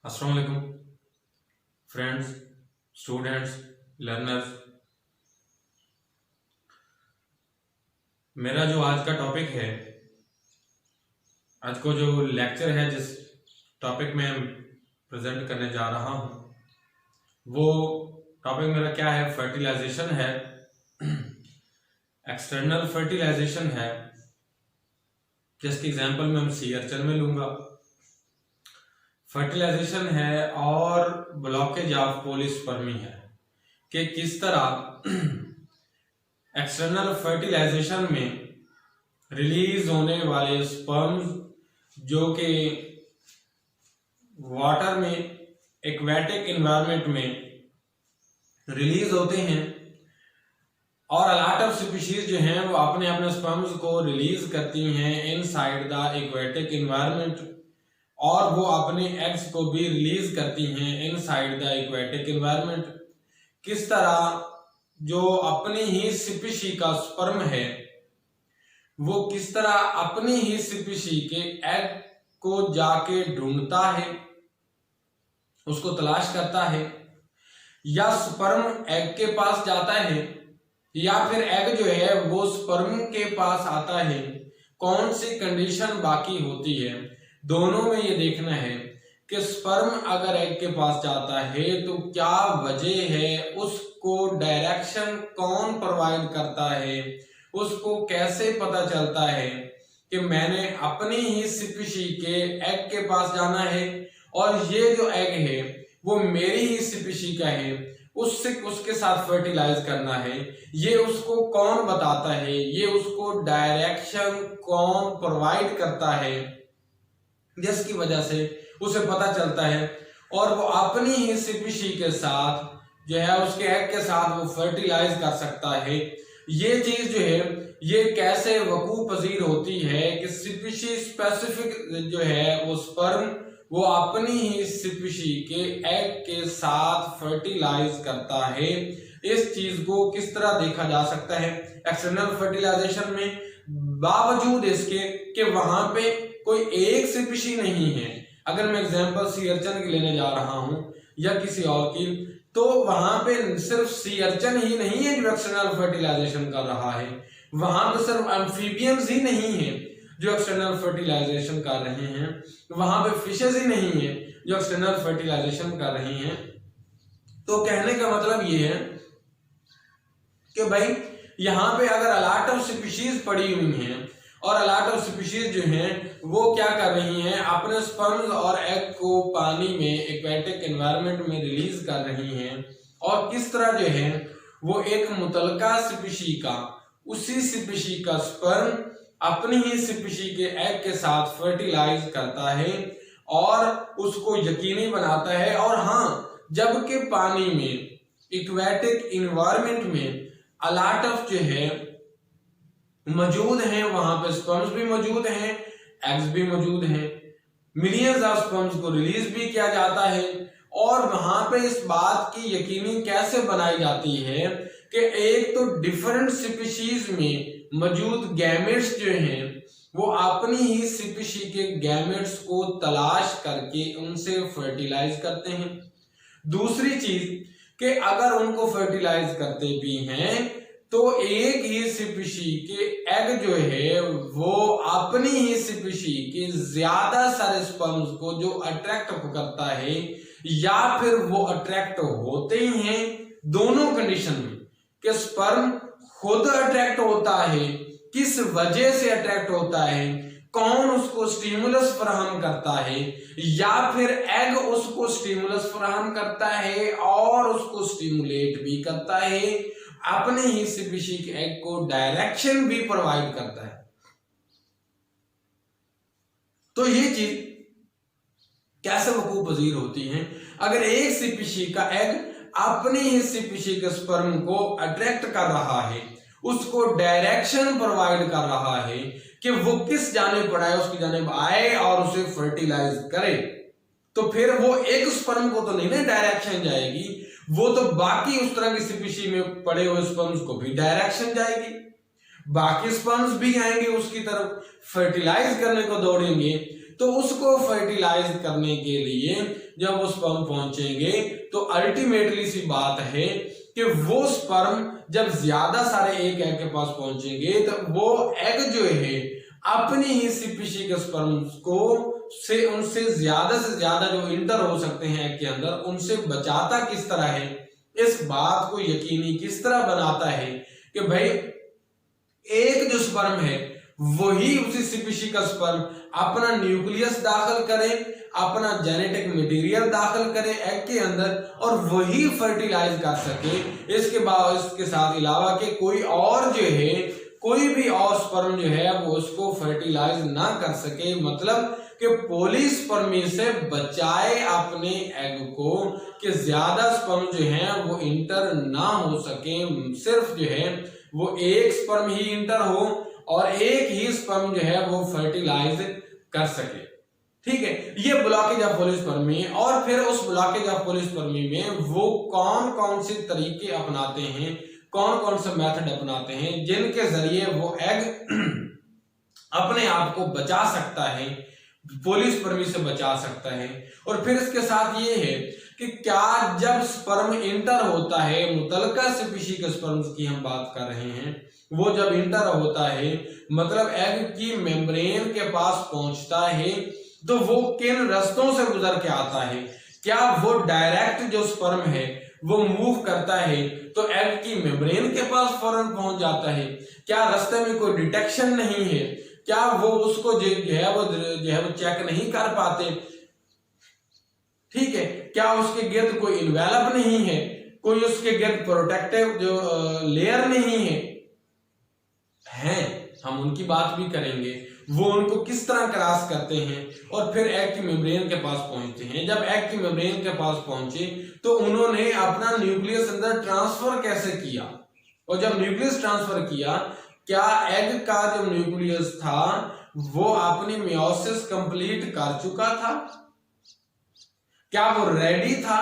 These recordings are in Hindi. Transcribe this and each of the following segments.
अस्सलाम वालेकुम फ्रेंड्स, स्टूडेंट्स, लर्नर्स। मेरा जो आज का टॉपिक है, आज को जो लेक्चर है, जिस टॉपिक में प्रेजेंट करने जा रहा हूँ, वो टॉपिक मेरा क्या है? फर्टिलाइजेशन है, एक्सटर्नल फर्टिलाइजेशन है। जिसकी एग्जांपल मैं सी अर्चन में लूंगा। फर्टिलाइजेशन है और ब्लॉकेज ऑफ पॉलीस्पर्मी है कि किस तरह एक्सटर्नल फर्टिलाइजेशन में रिलीज होने वाले स्पर्म्स जो कि वाटर में एक्वेटिक एनवायरनमेंट में रिलीज होते हैं और अलॉट ऑफ स्पीशीज जो हैं वो अपने अपने स्पर्म्स को रिलीज करती हैं इनसाइड द एक्वेटिक एनवायरनमेंट, और वो अपने एग्स को भी रिलीज करती हैं इनसाइड द एक्वेटिक एनवायरनमेंट। किस तरह जो अपनी ही स्पीशी का स्पर्म है वो किस तरह अपनी ही स्पीशी के एग को जाके ढूंढता है, उसको तलाश करता है, या स्पर्म एग के पास जाता है, या फिर एग जो है वो स्पर्म के पास आता है। कौन सी कंडीशन बाकी होती है, दोनों में ये देखना है कि स्पर्म अगर एग के पास जाता है तो क्या वजह है, उसको डायरेक्शन कौन प्रोवाइड करता है, उसको कैसे पता चलता है कि मैंने अपनी ही स्पीशी के एग के पास जाना है और ये जो एग है वो मेरी ही स्पीशी का है, उससे उसके साथ फर्टिलाइज करना है। ये उसको कौन बताता है, ये उसको डायरेक्शन कौन प्रोवाइड करता है, जिसकी वजह से उसे पता चलता है और वो अपनी ही स्पीशी के साथ जो है उसके एग के साथ वो फर्टिलाइज कर सकता है। ये चीज जो है ये कैसे वकूफ पजीर होती है कि स्पीशी स्पेसिफिक जो है वो स्पर्म वो अपनी ही स्पीशी के एग के साथ फर्टिलाइज करता है। इस चीज को किस तरह देखा जा सकता है एक्सटर्नल फर्टिलाइजेशन में, बावजूद इसके कि वहां पे कोई एक स्पीशी नहीं है। अगर मैं एग्जांपल सी अर्चन की लेने जा रहा हूं या किसी और की, तो वहां पे सिर्फ सी अर्चन ही नहीं है जो एक्सटर्नल फर्टिलाइजेशन कर रहा है, वहां पे सिर्फ एम्फीबियंस ही नहीं है जो एक्सटर्नल फर्टिलाइजेशन कर रहे हैं, वहां पे फिशेस ही नहीं है जो एक्सटर्नल फर्टिलाइजेशन कर रही हैं। तो कहने का मतलब ये है कि भाई यहाँ पे अगर अलॉट ऑफ स्पीशीज पड़ी हुई हैं और अलॉट ऑफ स्पीशीज जो हैं वो क्या कर रही हैं, अपने स्पर्म्स और एग को पानी में एक्वेटिक एनवायरनमेंट में रिलीज कर रही हैं, और किस तरह जो है वो एक मुतलका स्पीशी का, उसी स्पीशी का स्पर्म अपनी ही स्पीशी के एग के साथ फर्टिलाइज करता है और उसको यकीनी बनाता है। और हाँ, जबकि पानी में एक्वेटिक एनवायरनमेंट में अलॉट ऑफ जो है मौजूद हैं, वहां पे स्पर्म्स भी मौजूद हैं, एग्स भी मौजूद हैं, मिलियंस ऑफ स्पर्म्स को रिलीज भी किया जाता है, और वहां पे इस बात की यकीनी कैसे बनाई जाती है कि एक तो डिफरेंट स्पीशीज में मौजूद गैमेट्स जो हैं वो अपनी ही स्पीशी के गैमेट्स को तलाश करके उनसे फर्टिलाइज करते हैं। दूसरी चीज कि अगर उनको फर्टिलाइज करते भी हैं तो एक ही स्पीशी के एग जो है वो अपनी ही स्पीशी के ज्यादा सारे स्पर्म्स को जो अट्रैक्ट करता है, या फिर वो अट्रैक्ट होते हैं, दोनों कंडीशन में कि स्पर्म खुद अट्रैक्ट होता है, किस वजह से अट्रैक्ट होता है, कौन उसको स्टिमुलस फराहम करता है, या फिर एग उसको स्टिमुलस फराहम करता है और उसको स्टिमुलेट भी करता है, अपने ही स्पीशी के एग को डायरेक्शन भी प्रोवाइड करता है। तो ये चीज कैसे वकूफ पजीर होती है, अगर एक स्पीशी का एग अपनी ही स्पीशी के स्पर्म को अट्रैक्ट कर रहा है, उसको डायरेक्शन प्रोवाइड कर रहा है कि वो किस जानिब बढ़ाए, उसकी जानिब आए और उसे फर्टिलाइज करे, तो फिर वो एक स्पर्म को तो नहीं ना डायरेक्शन जाएगी, वो तो बाकी उस तरह की स्पीशी में पड़े हुए स्पर्म्स को भी डायरेक्शन जाएगी, बाकी स्पर्म्स भी आएंगे उसकी तरफ फर्टिलाइज करने को दौड़ेंगे। तो उसको फर्टिलाइज करने के लिए जब वो स्पर्म पहुंचेंगे तो अल्टीमेटली सी बात है कि वो स्पर्म जब ज्यादा सारे एक एग के पास पहुंचेंगे तो वो एग जो है अपनी ही स्पीशीज के स्पर्म को उनसे ज्यादा जो इंटर हो सकते हैं एग के अंदर, उनसे बचाता किस तरह है, इस बात को यकीनी किस तरह बनाता है कि भाई एक जो स्पर्म है वही उसी स्पीशीज का स्पर्म अपना न्यूक्लियस दाखिल करे, अपना जेनेटिक मटेरियल दाखिल करे एग के अंदर और वही फर्टिलाइज कर सके। इसके बाद इसके साथ अलावा के कोई और जो है कोई भी और स्पर्म जो है वो उसको फर्टिलाइज ना कर सके, मतलब कि पॉलीस्पर्मी से बचाए अपने एग को कि ज्यादा स्पर्म जो है वो इंटर ना हो सके, सिर्फ जो है वो एक स्पर्म ही इंटर हो और एक ही स्पर्म जो है वो फर्टिलाइज कर सके। ठीक है, ये ब्लॉकेज ऑफ पॉलीस्पर्मी। और फिर उस ब्लॉकेज ऑफ पॉलीस्पर्मी में वो कौन कौन से तरीके अपनाते हैं, कौन कौन से मेथड अपनाते हैं जिनके जरिए वो एग अपने आप को बचा सकता है, पॉलीस्पर्मी से बचा सकता है। और फिर इसके साथ ये है कि क्या जब स्पर्म इंटर होता है, मुतलका स्पीशीज के स्पर्म की हम बात कर रहे हैं, वो जब इंटर होता है मतलब एग की मेम्ब्रेन के पास पहुंचता है तो वो किन रास्तों से गुजर के आता है? क्या वो डायरेक्ट जो स्पर्म है वो मूव करता है तो एग की मेम्ब्रेन के पास फौरन पहुंच जाता है? क्या रास्ते में कोई डिटेक्शन नहीं है? क्या वो उसको जो है वो चेक नहीं कर पाते? ठीक है, क्या उसके गिर्द कोई इन्वेलप नहीं है, कोई उसके गिर्द प्रोटेक्टिव जो लेयर नहीं है? हम उनकी बात भी करेंगे, वो उनको किस तरह क्रॉस करते हैं और फिर एग की मेम्ब्रेन के पास पहुंचते हैं। जब एग की मेम्ब्रेन के पास पहुंचे तो उन्होंने अपना न्यूक्लियस अंदर ट्रांसफर कैसे किया, और जब न्यूक्लियस ट्रांसफर किया क्या एग का जो न्यूक्लियस था वो अपनी मियोसिस कंप्लीट कर चुका था? क्या वो रेडी था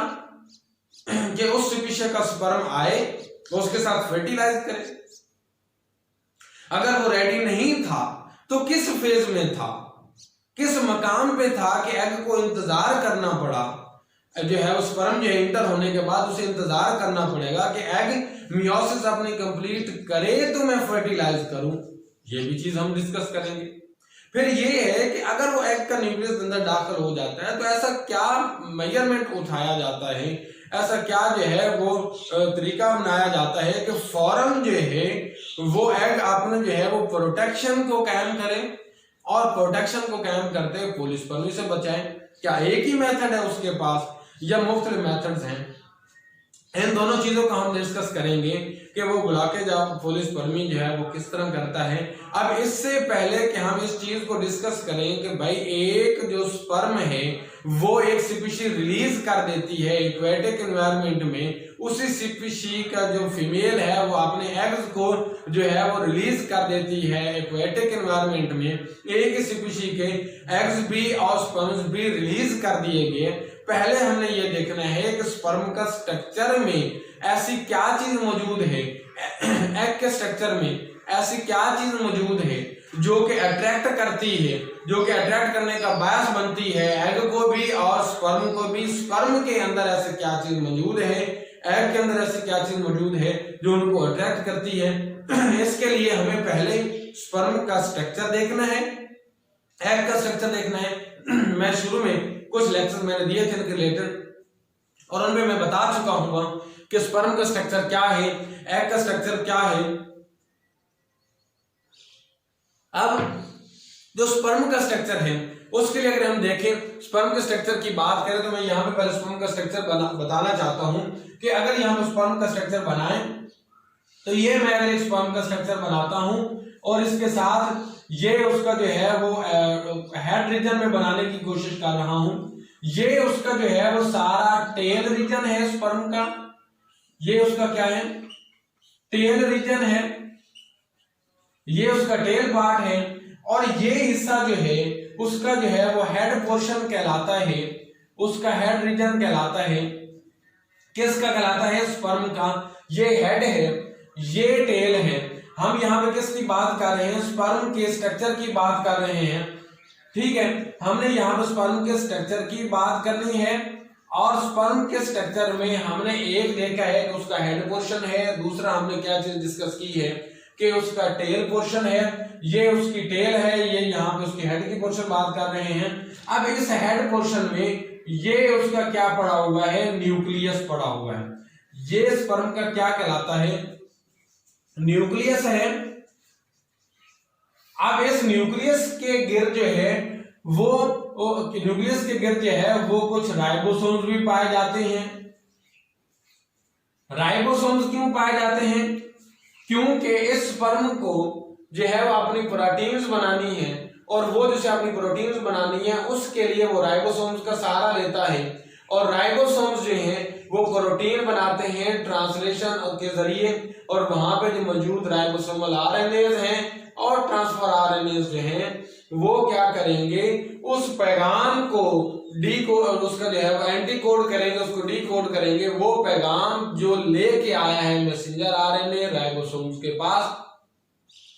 कि उस स्पीशीज का स्पर्म आए तो उसके साथ फर्टिलाइज करे? अगर वो रेडी नहीं था तो किस फेज में था, किस मकाम पे था कि एग को इंतजार करना पड़ा, जो है उस स्पर्म जो इंटर होने के बाद उसे इंतजार करना पड़ेगा कि एग मियोसिस अपनी कंप्लीट करे तो मैं फर्टिलाइज करूं। ये भी चीज हम डिस्कस करेंगे। फिर ये है कि अगर वो एग का न्यूक्लियस अंदर दाखिल हो जाता है तो ऐसा क्या मेजरमेंट उठाया जाता है, ऐसा क्या जो है वो तरीका बनाया जाता है कि फौरन जो है वो एग अपने जो है वो प्रोटेक्शन को कायम करे और प्रोटेक्शन को कायम करते हुए पॉलीस्पर्मी से बचाएं? क्या एक ही मेथड है उसके पास या मुख्तलिफ मेथड्स हैं? इन दोनों चीजों को हम डिस्कस करेंगे कि वो ब्लॉकेज ऑफ पॉलीस्पर्मी जो है वो किस तरह करता है। अब इससे पहले कि हम इस चीज को डिस्कस करें कि भाई एक जो स्पर्म है वो एक स्पीशीज रिलीज कर देती है एक्वेटिक एनवायरनमेंट में, उसी स्पीशीज का जो फीमेल है वो अपने एग्स को जो है वो रिलीज कर देती है एक्वेटिक एनवायरनमेंट में। एक ही स्पीशीज के एग्स भी और स्पर्म्स भी रिलीज कर दिए गए। पहले हमने ये देखना है कि स्पर्म का स्ट्रक्चर में ऐसी क्या चीज मौजूद है, एग के स्ट्रक्चर में ऐसी क्या चीज मौजूद है जो कि अट्रैक्ट करती है, जो कि अट्रैक्ट करने का बायस बनती है एग को भी और स्पर्म को भी। स्पर्म के अंदर ऐसी क्या चीज मौजूद है, एग के अंदर ऐसी क्या चीज मौजूद है जो उनको अट्रैक्ट करती है। इसके लिए हमें पहले स्पर्म का स्ट्रक्चर देखना है, एग का स्ट्रक्चर देखना है। मैं शुरू में कुछ लेक्चर मैंने दिए थे इनके रिलेटेड और उनमें मैं बता चुका हूं कि स्पर्म का स्ट्रक्चर क्या है, एग का स्ट्रक्चर क्या है। अब जो स्पर्म का स्ट्रक्चर है उसके लिए अगर हम देखें, स्पर्म के स्ट्रक्चर की बात करें तो मैं यहाँ पे पहले स्पर्म का स्ट्रक्चर बताना चाहता हूं कि अगर यहाँ पे स्पर्म का स्ट्रक्चर बनाएं तो ये मैं अगर एक स्पर्म का स्ट्रक्चर बनाता हूं और इसके साथ ये उसका जो है वो हेड रीजन में बनाने की कोशिश कर रहा हूं। ये उसका जो है वो सारा टेल रीजन है स्पर्म का, ये उसका क्या है, टेल रीजन है, ये उसका टेल पार्ट है और ये हिस्सा जो है उसका जो है वो हेड पोर्शन कहलाता है, उसका हेड रीजन कहलाता है। किसका कहलाता है? स्पर्म का। ये हेड है, ये टेल है। हम यहाँ पे किसकी बात कर रहे हैं? स्पर्म के स्ट्रक्चर की बात कर रहे हैं। ठीक है, हमने यहाँ पर स्पर्म के स्ट्रक्चर की बात करनी है और स्पर्म के स्ट्रक्चर में हमने एक देखा है कि उसका हेड पोर्शन है, दूसरा हमने क्या चीज डिस्कस की है कि उसका टेल पोर्शन है, ये उसकी टेल है, ये यहाँ पे उसकी हेड की पोर्शन बात कर रहे हैं। अब इस हेड पोर्शन में ये उसका क्या पड़ा हुआ है, न्यूक्लियस पड़ा हुआ है। ये स्पर्म का क्या कहलाता है, न्यूक्लियस है। अब इस न्यूक्लियस के गिर्द जो है वो न्यूक्लियस के गिर्द जो है वो कुछ राइबोसोम्स भी पाए जाते हैं। राइबोसोम्स क्यों पाए जाते हैं, क्योंकि इस स्पर्म को जो है वो अपनी प्रोटीन्स बनानी है और वो जैसे अपनी प्रोटीन्स बनानी है उसके लिए वो राइबोसोम्स का सहारा लेता है और राइबोसोम्स जो हैं वो प्रोटीन बनाते हैं ट्रांसलेशन के जरिए और वहां पे जो मौजूद राइबोसोमल आरएनएज हैं और ट्रांसफर आरएनएज जो हैं वो क्या करेंगे, उस पैगाम को डीकोड, उसका जो है वो एंटीकोड करेंगे, उसको डीकोड करेंगे। वो पैगाम जो लेके आया है मैसेंजर आरएनए राइबोसोम्स के पास,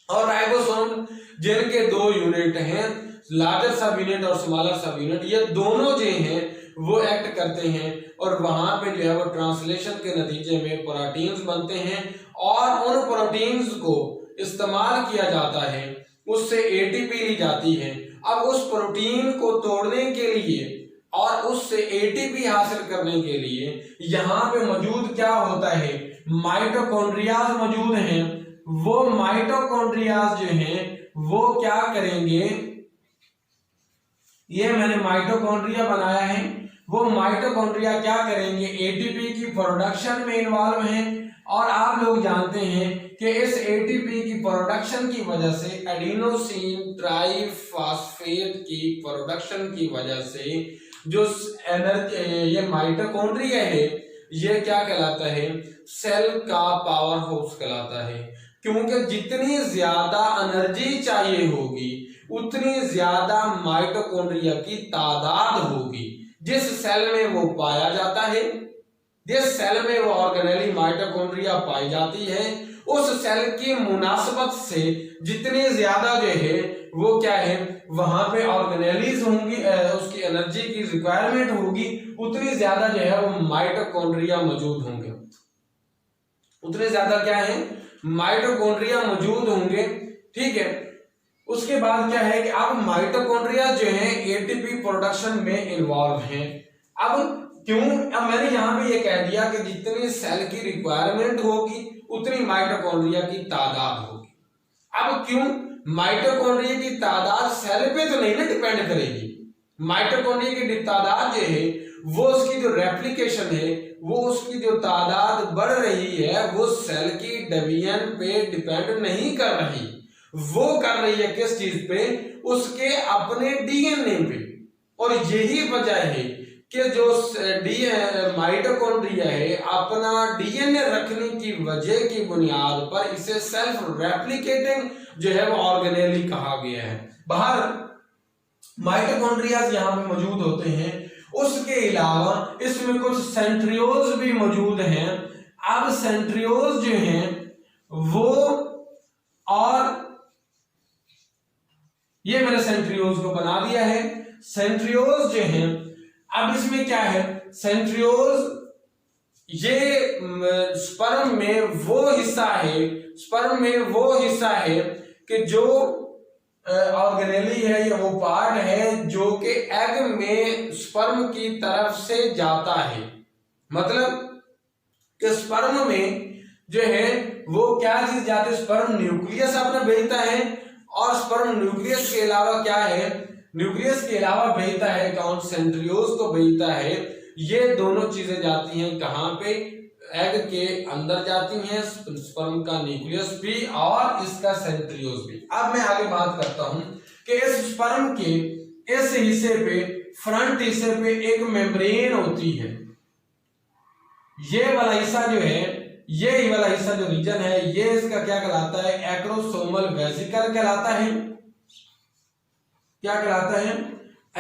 और राइबोसोम जिनके दो यूनिट हैं, लार्जर सब यूनिट और स्मॉलर सब यूनिट, ये दोनों जो हैं वो एक्ट करते हैं और वहां पे जो है वो ट्रांसलेशन के नतीजे में प्रोटीन्स बनते हैं और उन प्रोटीन्स को इस्तेमाल किया जाता है, उससे एटीपी ली जाती है। अब उस प्रोटीन को तोड़ने के लिए और उससे एटीपी हासिल करने के लिए यहाँ पे मौजूद क्या होता है, माइटोकॉन्ड्रियाज मौजूद हैं। वो माइटोकॉन्ड्रियाज जो हैं वो क्या करेंगे, ये मैंने माइटोकॉन्ड्रिया बनाया है, वो माइटोकॉन्ड्रिया क्या करेंगे, एटीपी की प्रोडक्शन में इन्वॉल्व हैं। और आप लोग जानते हैं कि इस एटीपी की प्रोडक्शन की वजह से, एडिनोसिन ट्राइफॉस्फेट की प्रोडक्शन की वजह से जो एनर्जी, ये माइटोकॉन्ड्रिया है ये क्या कहलाता है, सेल का पावर हाउस कहलाता है। क्योंकि जितनी ज्यादा एनर्जी चाहिए होगी उतनी ज्यादा माइटोकॉन्ड्रिया की तादाद होगी। जिस सेल में वो पाया जाता है, जिस सेल में वो ऑर्गेनेली माइटोकॉन्ड्रिया पाई जाती है, उस सेल की मुनासबत से जितनी ज्यादा जो है वो क्या है, वहां पे ऑर्गेनेलीज होंगी, उसकी एनर्जी की रिक्वायरमेंट होगी, उतनी ज्यादा जो है वो माइटोकॉन्ड्रिया मौजूद होंगे, उतने ज्यादा क्या है, माइटोकॉन्ड्रिया मौजूद होंगे। ठीक है, उसके बाद क्या है कि अब माइटोकॉन्ड्रिया जो है एटीपी प्रोडक्शन में इन्वॉल्व हैं। अब क्यों, अब मैंने यहाँ पे ये कह दिया कि जितनी सेल की रिक्वायरमेंट होगी उतनी माइटोकॉन्ड्रिया की तादाद होगी। अब क्यों, माइटोकॉन्ड्रिया की तादाद सेल पे तो नहीं ना डिपेंड करेगी, माइटोकॉन्ड्रिया की तादाद जो है वो उसकी जो रेप्लिकेशन है, वो उसकी जो तादाद बढ़ रही है वो सेल की डिवीजन पे डिपेंड नहीं कर रही, वो कर रही है किस चीज पे, उसके अपने डीएनए पे। और यही वजह है कि जो माइटोकॉन्ड्रिया है अपना डीएनए रखने की वजह की बुनियाद पर इसे सेल्फ रेप्लिकेटिंग जो है वो ऑर्गेनेली कहा गया है। बाहर माइटोकॉन्ड्रिया यहाँ पे मौजूद होते हैं, उसके अलावा इसमें कुछ सेंट्रियोल्स भी मौजूद हैं। अब सेंट्रियोल्स जो हैं वो, और ये मैंने सेंट्रियोल्स को बना दिया है। सेंट्रियोल्स जो हैं, अब इसमें क्या है, सेंट्रियोल्स ये स्पर्म में वो हिस्सा है, स्पर्म में वो हिस्सा है कि जो ऑर्गेनेली है, ये वो पार्ट है जो कि एग में स्पर्म की तरफ से जाता है। मतलब कि स्पर्म में जो है वो क्या चीज जाती है, स्पर्म न्यूक्लियस अपना भेजता है और स्पर्म न्यूक्लियस के अलावा क्या है, न्यूक्लियस के अलावा भेजता है कौन, सेंट्रियोल्स को भेजता है। ये दोनों चीजें जाती हैं कहां पे, एग के अंदर जाती हैं, स्पर्म का न्यूक्लियस भी और इसका सेंट्रियोल्स भी। अब मैं आगे बात करता हूं कि इस स्पर्म के इस हिस्से पे, फ्रंट हिस्से पे एक मेम्ब्रेन होती है। ये वाला हिस्सा जो है, ये वाला हिस्सा जो रीजन है, ये इसका क्या कहलाता है, एक्रोसोमल वेसिकल कहलाता है। क्या कहलाता है,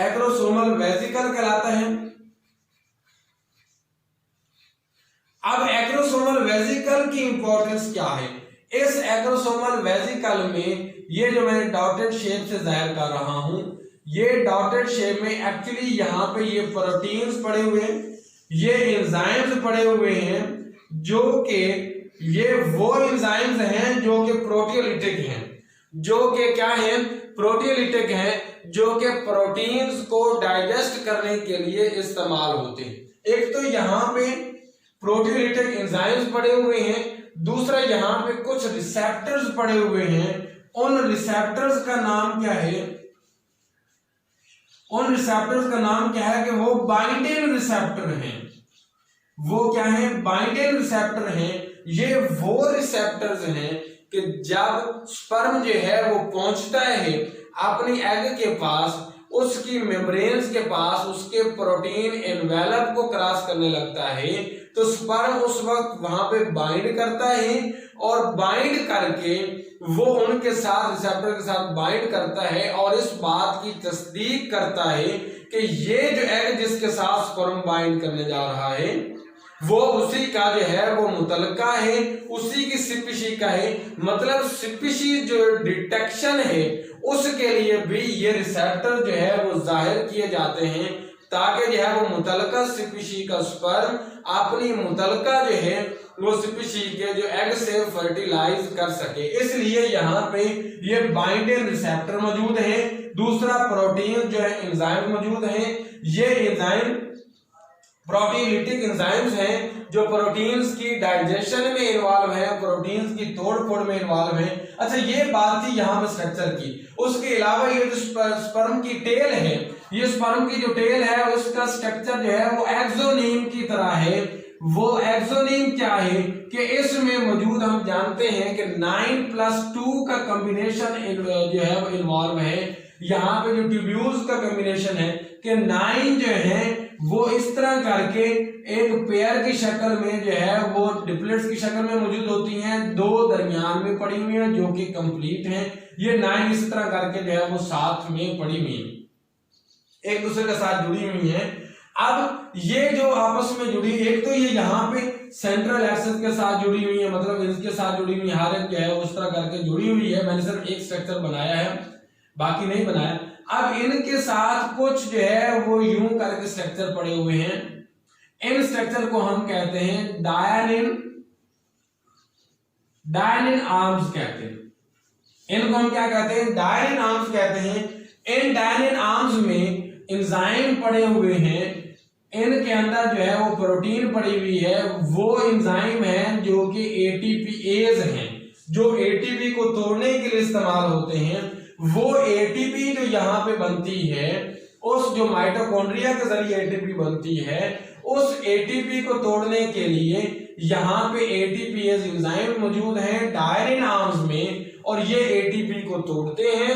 एक्रोसोमल वेसिकल कहलाता है। अब एक्रोसोमल वेसिकल की इंपॉर्टेंस क्या है, इस एक्रोसोमल वेसिकल में ये जो मैंने डॉटेड शेप से जाहिर कर रहा हूं, ये डॉटेड शेप में एक्चुअली यहाँ पे ये प्रोटीन्स पड़े हुए हैं, ये एंजाइम्स पड़े हुए हैं, जो कि ये वो एंजाइम्स हैं जो कि प्रोटियोलिटिक हैं, जो कि क्या है, प्रोटियोलिटिक हैं, जो कि प्रोटीन्स को डाइजेस्ट करने के लिए इस्तेमाल होते हैं। एक तो यहाँ पे प्रोटियोलिटिक एंजाइम्स पड़े हुए हैं, दूसरा यहाँ पे कुछ रिसेप्टर्स पड़े हुए हैं। उन रिसेप्टर्स का नाम क्या है, उन रिसेप्टर्स का नाम क्या है कि वो बाइंडिंग रिसेप्टर हैं। वो क्या है, बाइंडिंग रिसेप्टर हैं। ये वो रिसेप्टर्स हैं कि जब स्पर्म जो है वो पहुंचता है अपनी एग के पास, उसकी मेम्ब्रेन्स के पास, उसके प्रोटीन एनवेलप को क्रॉस करने लगता है, तो स्पर्म उस वक्त वहां पे बाइंड करता है और बाइंड करके वो उनके साथ, रिसेप्टर के साथ बाइंड करता है और इस बात की तस्दीक करता है कि ये जो एग जिसके साथ स्पर्म बाइंड करने जा रहा है वो उसी का जो है वो मुतलका है, उसी की स्पीशीज का है। मतलब स्पीशीज जो डिटेक्शन है उसके लिए भी ये रिसेप्टर जो है वो जाहिर किए जाते हैं, ताकि जो है वो मुतलका स्पीशीज का स्पर्म अपनी मुतलका जो है वो स्पीशीज के जो एग से फर्टिलाइज कर सके। इसलिए यहाँ पे ये बाइंडिंग रिसेप्टर मौजूद है। दूसरा प्रोटीन जो है एंजाइम मौजूद है। ये एंजाइम प्रोटियोलिटिक एंजाइम्स हैं जो प्रोटीन्स की डाइजेशन में इन्वॉल्व है, प्रोटीन्स की तोड़ फोड़ में इन्वॉल्व है। अच्छा, ये बात थी यहाँ पे स्ट्रक्चर की। उसके अलावा ये जो स्पर्म की टेल है, ये स्पर्म की जो टेल है उसका स्ट्रक्चर जो है वो एक्सोनीम की तरह है। वो एक्सोनीम क्या है कि इसमें मौजूद, हम जानते हैं कि 9+2 का कॉम्बिनेशन जो है वो इन्वॉल्व है। यहाँ पे जो ट्यूब्यूल्स का कॉम्बिनेशन है कि 9 जो है वो इस तरह करके एक पेयर की शक्ल में जो है वो डिप्लेट्स की शक्ल में मौजूद होती हैं, दो दरमियान में पड़ी हुई हैं जो कि कंप्लीट हैं। ये 9 इस तरह करके जो है वो साथ में पड़ी हुई हैं, एक दूसरे के साथ जुड़ी हुई हैं। अब ये जो आपस में जुड़ी, एक तो ये यहाँ पे सेंट्रल एक्सिस के साथ जुड़ी हुई है, मतलब इनके साथ जुड़ी हुई, हर एक जो है उस तरह करके जुड़ी हुई है। मैंने सिर्फ एक स्ट्रक्चर बनाया है, बाकी नहीं बनाया। अब इनके साथ कुछ जो है वो यूं करके स्ट्रक्चर पड़े हुए हैं। इन स्ट्रक्चर को हम कहते हैं डायनिन आर्म्स कहते हैं। इनको हम क्या कहते हैं, डायनिन आर्म्स कहते हैं। इन डायनिन आर्म्स में एंजाइम पड़े हुए हैं, इनके अंदर जो है वो प्रोटीन पड़ी हुई है। वो एंजाइम है जो कि एटीपीएज हैं, जो एटीपी को तोड़ने के लिए इस्तेमाल होते हैं। वो एटीपी जो यहाँ पे बनती है, उस जो माइटोकॉन्ड्रिया के जरिए एटीपी बनती है, उस एटीपी को तोड़ने के लिए यहाँ पे एटीपीएज एंजाइम मौजूद है डायनिन आर्म्स में, और ये एटीपी को तोड़ते हैं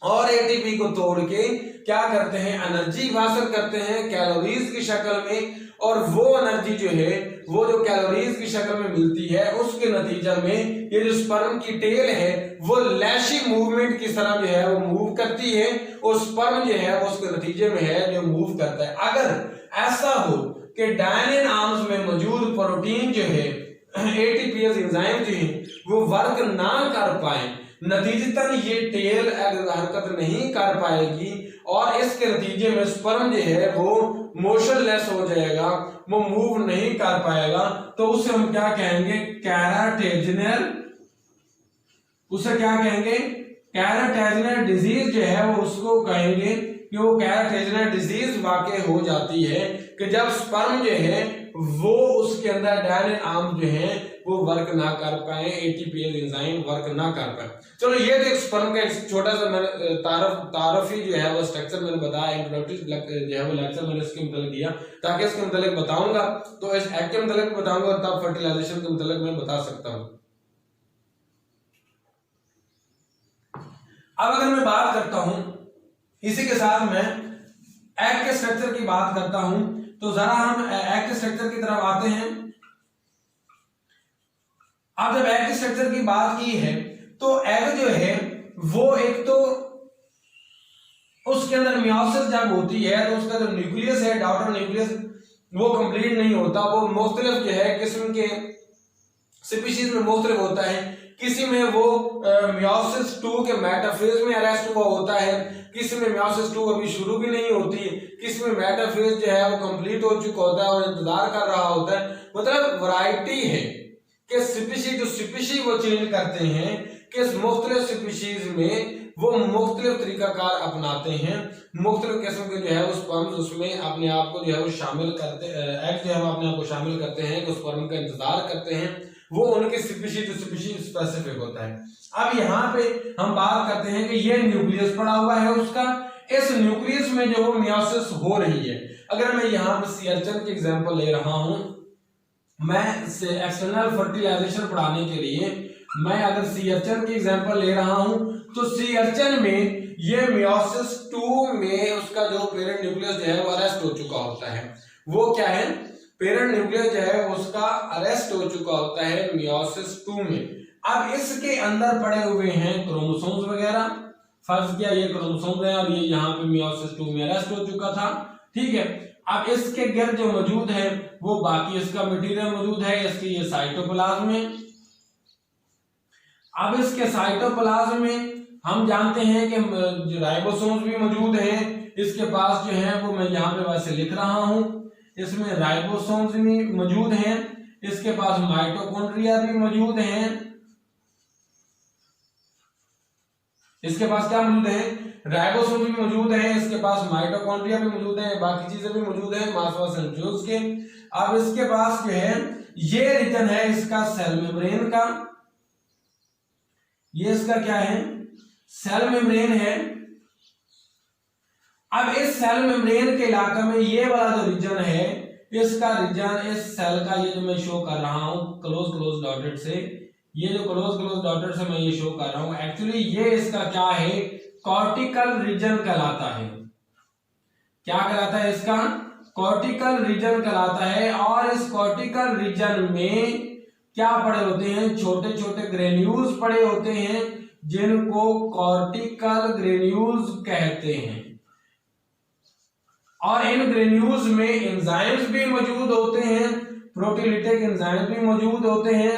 और एटीपी को तोड़ के क्या करते हैं, एनर्जी हासिल करते हैं कैलोरीज की शक्ल में। और वो एनर्जी जो है वो जो कैलोरीज की शक्ल में मिलती है, उसके नतीजे में ये जो स्पर्म की टेल है वो लैशिंग मूवमेंट की तरह जो है वो मूव करती है, और स्पर्म जो है वो उसके नतीजे में है जो मूव करता है। अगर ऐसा हो कि डायनिन आर्म्स में मौजूद प्रोटीन जो है, एटीपीएज एंजाइम जो है वो वर्क ना कर पाए, नतीजतन ये टेल हरकत नहीं कर पाएगी और इसके नतीजे में स्पर्म जो है वो मोशनलेस हो जाएगा, वो मूव नहीं कर पाएगा। तो उसे हम क्या कहेंगे, कैराटेजनल, उसे क्या कहेंगे, कैराटेजनल डिजीज जो है वो उसको कहेंगे कि वो कैराटेजनल डिजीज वाकई हो जाती है कि जब स्पर्म जो है वो उसके अंदर डायनिन आर्म जो है वो वर्क ना कर पाए, एटीपीएज एंजाइम वर्क ना कर पाए। चलो, ये तो स्पर्म का एक छोटा सा मैंने तारफी जो है वो स्ट्रक्चर मैंने बताया, इंट्रोडक्टरी जो है वो लेक्चर मैंने इसके मतलब दिया, ताकि इसके मतलब बताऊंगा तो इस एक्ट के मतलब बताऊंगा, तब फर्टिलाइजेशन के मतलब मैं बता सकता हूं। अब अगर मैं बात करता हूं, इसी के साथ मैं एग के स्ट्रक्चर की बात करता हूं, तो जरा हम एग के स्ट्रक्चर की तरफ आते हैं। अब जब एग के स्ट्रक्चर की बात की है तो एग जो है वो एक तो उसके अंदर मियोसिस जब होती है तो उसका जो न्यूक्लियस है, डॉटर न्यूक्लियस, वो कंप्लीट नहीं होता, वो मुख्तलिफ जो है किस्म के स्पीशीज में मुख्तलिफ होता है। किसी में वो मियोसिस 2 के मेटाफेज में अरेस्ट हुआ होता है, किसी में मियोसिस 2 अभी शुरू भी नहीं होती, किसी में मेटाफेज जो है वो कंप्लीट हो चुका होता है और इंतजार कर रहा होता है। मतलब वैरायटी है कि स्पीशीज, जो स्पीशीज वो चेंज करते हैं कि मुख्तलिफ स्पीशीज में वो मुख्तलिफ तरीकाकार अपनाते हैं, मुख्तलिफ किस्म के जो है वो स्पर्म्स उसमें अपने आप को जो है वो शामिल करते, एग जो है वो अपने आप को शामिल करते हैं, तो स्पर्म का इंतजार करते हैं, वो उनके स्पीशीज स्पेसिफिक होता है। अब यहाँ पे हम बात करते हैं कि ये न्यूक्लियस पड़ा हुआ है उसका, इस न्यूक्लियस में जो मियोसिस हो रही है। अगर मैं यहाँ पे सी अर्चन की एग्जांपल ले रहा हूँ, मैं एक्सटर्नल फर्टिलाइजेशन पढ़ाने के लिए मैं अगर सी अर्चन की एग्जांपल ले रहा हूँ, तो सी अर्चन में ये मियोसिस 2 में उसका जो पेरेंट न्यूक्लियस जो है वो अरेस्ट हो चुका होता है। वो क्या है, पेरेंट न्यूक्लियस जो है उसका अरेस्ट हो चुका होता है मियोसिस 2 में। अब इसके अंदर पड़े हुए हैं क्रोमोसोम्स वगैरह, फर्ज किया ये क्रोमोसोम्स हैं और ये यहाँ पे मियोसिस 2 में अरेस्ट हो चुका था, ठीक है। अब इसके गिर्द जो मौजूद है वो बाकी इसका मटेरियल मौजूद है, इसकी ये साइटोप्लाज्म में। अब इसके साइटोप्लाज्म में हम जानते हैं कि जो राइबोसोम्स भी मौजूद हैं, इसके पास जो है वो मैं यहाँ पे वैसे लिख रहा हूँ, इसमें राइबोसोम्स भी मौजूद हैं, इसके पास माइटोकॉन्ड्रिया भी मौजूद हैं, इसके पास क्या मौजूद है, राइबोसोम भी मौजूद है, इसके पास माइटोकॉन्ड्रिया भी मौजूद है, बाकी चीजें भी मौजूद है मास सेंट्रियोल्स के। अब इसके पास जो है ये रीजन है इसका सेल मेम्ब्रेन का, ये इसका क्या है, सेल मेम्ब्रेन है। अब इस सेल मेम्ब्रेन के इलाके में ये वाला जो रीजन है, इसका रीजन इस सेल का, ये जो मैं शो कर रहा हूं क्लोज डॉटेड से, ये जो क्लोज डॉटेड से मैं ये शो कर रहा हूं, एक्चुअली ये इसका क्या है, कॉर्टिकल रीजन कहलाता है। क्या कहलाता है इसका, कॉर्टिकल रीजन कहलाता है। और इस कॉर्टिकल रीजन में क्या पड़े होते हैं, छोटे छोटे ग्रेन्यूल्स पड़े होते हैं, जिनको कॉर्टिकल ग्रेन्यूल्स कहते हैं। और इन ग्रेन्यूल्स में एंजाइम्स भी मौजूद होते हैं, प्रोटीलिटिक एंजाइम्स भी मौजूद होते हैं,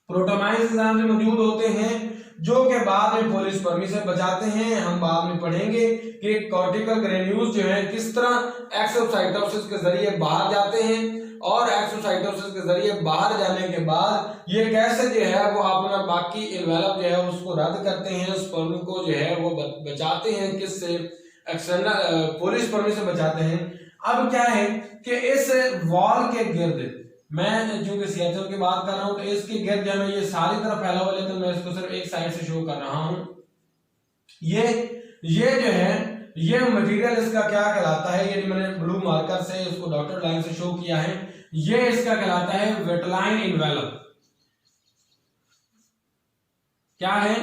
प्रोटोमाइज एंजाइम्स भी मौजूद होते हैं, जो के बाद में पॉलीस्पर्मी से बचाते हैं। हम बाद में पढ़ेंगे कि कॉर्टिकल ग्रेन्यूल्स जो है किस तरह एक्सोसाइटोसिस के जरिए बाहर जाते हैं, और एक्सोसाइटोसिस के जरिए बाहर जाने के बाद ये कैसे जो है वो अपना बाकी एनवेलप जो है उसको रद्द करते हैं, स्पर्म को जो है वो बचाते हैं, किससे, एक्सटर्नल पॉलीस्पर्मी से बचाते हैं। अब क्या है कि इस वॉल के गिर्द, मैं जो कि सीएचएल की बात कर रहा हूं, तो इसके गिर्द जो है ये सारी तरफ फैला हुआ, लेकिन मैं इसको सिर्फ एक साइड से शो कर रहा हूं। ये जो है ये मटेरियल इसका क्या कहलाता है, ये मैंने ब्लू मार्कर से उसको डॉटेड लाइन से शो किया है, ये इसका कहलाता है विटलाइन एनवेलप। क्या है,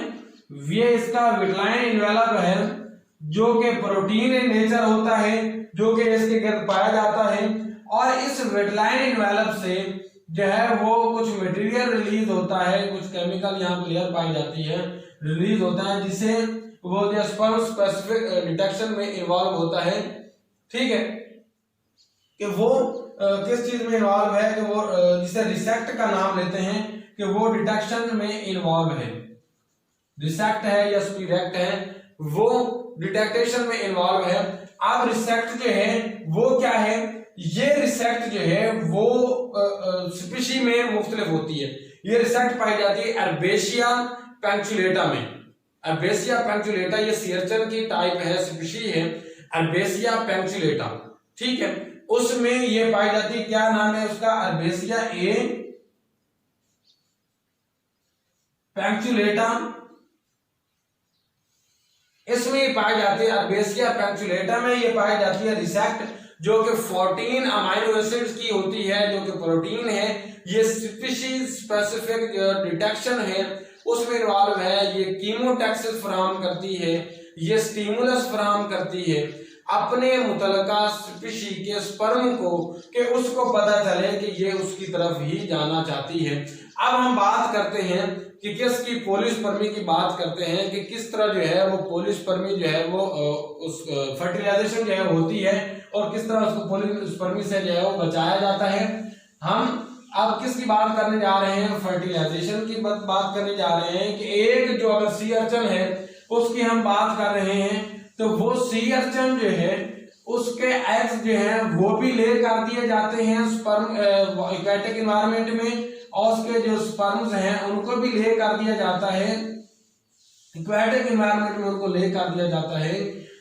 ये इसका विटलाइन एनवेलप है, जो कि प्रोटीन इन नेचर होता है, जो कि इसके गिर्द पाया जाता है। और इस विटलाइन एनवेलप से जो है वो कुछ मटेरियल रिलीज होता है, कुछ केमिकल यहाँ पे लेयर पाई जाती है, रिलीज होता है, जिसे वो जो स्पर्म स्पेसिफिक डिटेक्शन में इन्वॉल्व होता है, ठीक है। कि वो किस चीज में इन्वॉल्व है, कि वो जिसे रिसेक्ट का नाम लेते हैं, कि वो डिटेक्शन में इन्वॉल्व है, रिसेक्ट है या स्पिरेक्ट है, वो डिटेक्टेशन में इन्वॉल्व है। अब रिसेक्ट जो है वो क्या है, ये रिसेक्ट जो है वो स्पीशी में मुख्तलिफ होती है। ये रिसेक्ट पाई जाती है अर्बेशिया पेंचुलेटा में। अर्बेशिया पेंचुलेटा ये सीर्चन की टाइप है, स्पीशी है अर्बेशिया पेंचुलेटा, ठीक है। उसमें ये पाई जाती है, क्या नाम है उसका, अर्बेशिया ए पेंचुलेटा, इसमें ये पाई जाती है। अर्बेशिया पेंचुलेटा में ये पाई जाती है रिसेक्ट, जो कि 14 अमाइनो एसिड्स की होती है, जो कि प्रोटीन है। ये स्पीशीज स्पेसिफिक डिटेक्शन है उसमें इन्वॉल्व है। ये कीमोटैक्सिस फराहम करती है, ये स्टिमुलस फराहम करती है अपने मुतलका स्पीशी के स्पर्म को, कि उसको पता चले कि ये उसकी तरफ ही जाना चाहती है। अब हम बात करते हैं कि किसकी, पॉलीस्पर्मी की बात करते हैं, कि किस तरह जो है वो पॉलीस्पर्मी जो है वो उस फर्टिलाइजेशन जो है होती है, और किस तरह उसको पॉलीस्पर्मी से जो है वो बचाया जाता है। हम अब किसकी बात करने जा रहे हैं, फर्टिलाइजेशन की बात करने जा रहे हैं। कि एक जो अगर सी अर्चन है, उसकी हम बात कर रहे हैं, तो वो सी अर्चन जो है उसके एग्स जो है वो भी ले कर दिए जाते हैं स्पर्म एक्वेटिक एनवायरनमेंट में, और उसके जो स्पर्म्स हैं उनको भी ले कर दिया जाता है एक्वेटिक एनवायरनमेंट में, उनको ले कर दिया जाता है।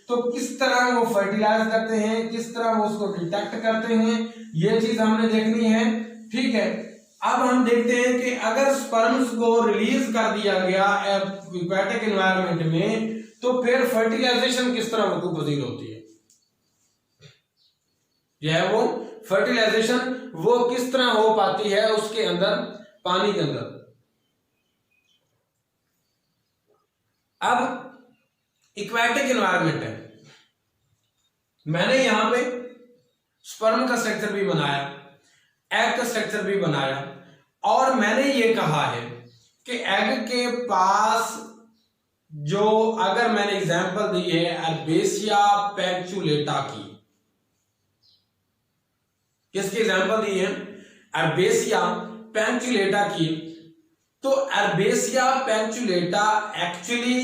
तो किस तरह वो फर्टिलाइज करते हैं, किस तरह वो उसको डिटेक्ट करते हैं, ये चीज हमने देखनी है। ठीक है, अब हम देखते हैं कि अगर स्पर्म्स को रिलीज कर दिया गया एक्वेटिक एनवायरनमेंट में, तो फिर फर्टिलाइजेशन किस तरह वकूफ़-पज़ीर होती है। जो है वो फर्टिलाइजेशन वो किस तरह हो पाती है उसके अंदर, पानी के अंदर। अब एक्वेटिक एनवायरनमेंट है, मैंने यहां पे स्पर्म का स्ट्रक्चर भी बनाया, एग का स्ट्रक्चर भी बनाया, और मैंने ये कहा है कि एग के पास जो, अगर मैंने एग्जांपल दी है अर्बेसिया पेंचुलेटा की, किसकी एग्जांपल दी है, अर्बेसिया पेंचुलेटा की, तो अर्बेसिया पेंचुलेटा एक्चुअली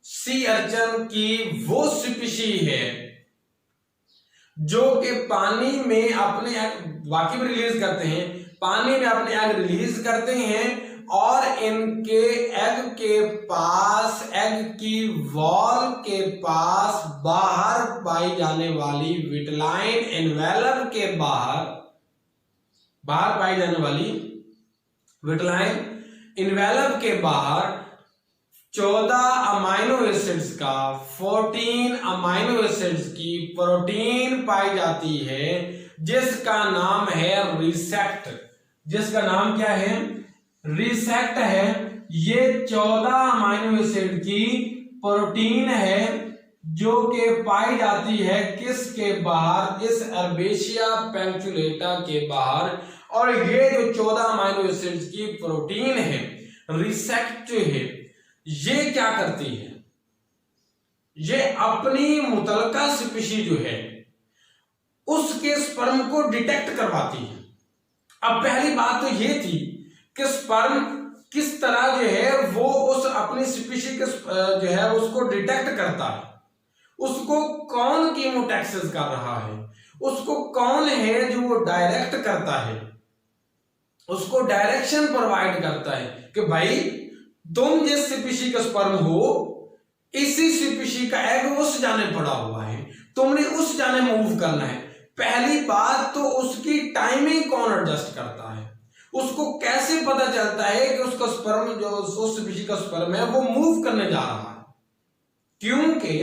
सी अर्चन की वो स्पीशी है जो कि पानी में अपने एग वाकई में रिलीज करते हैं, पानी में अपने एग रिलीज करते हैं, और इनके एग के पास, एग की वॉल के पास बाहर पाई जाने वाली विटलाइन एनवेलप के बाहर पाई जाने वाली विटलाइन एनवेलप के बाहर 14 अमाइनो एसिड्स का 14 अमाइनो एसिड्स की प्रोटीन पाई जाती है, जिसका नाम है रिसेक्ट। जिसका नाम क्या है, रिसेक्ट है। ये 14 अमाइनो एसिड की प्रोटीन है जो कि पाई जाती है किसके बाहर, इस अर्बेसिया पेंचुलेटा के बाहर। और ये जो 14 अमाइनो एसिड्स की प्रोटीन है, रिसेक्ट जो है, ये क्या करती है, ये अपनी मुतलका स्पीशी जो है उसके स्पर्म को डिटेक्ट करवाती है। अब पहली बात तो ये थी कि स्पर्म किस तरह जो है वो उस अपनी स्पीशी के जो है उसको डिटेक्ट करता है, उसको कौन कीमोटैक्सिस कर रहा है, उसको कौन है जो वो डायरेक्ट करता है, उसको डायरेक्शन प्रोवाइड करता है कि भाई तुम जिस स्पीशी का स्पर्म हो, इसी स्पीशी का एग उस जाने पड़ा हुआ है, तुमने उस जाने मूव करना है। पहली बात तो उसकी टाइमिंग कौन एडजस्ट करता है, उसको कैसे पता चलता है कि उसका स्पर्म जो उस स्पीशी का स्पर्म है वो मूव करने जा रहा है, क्योंकि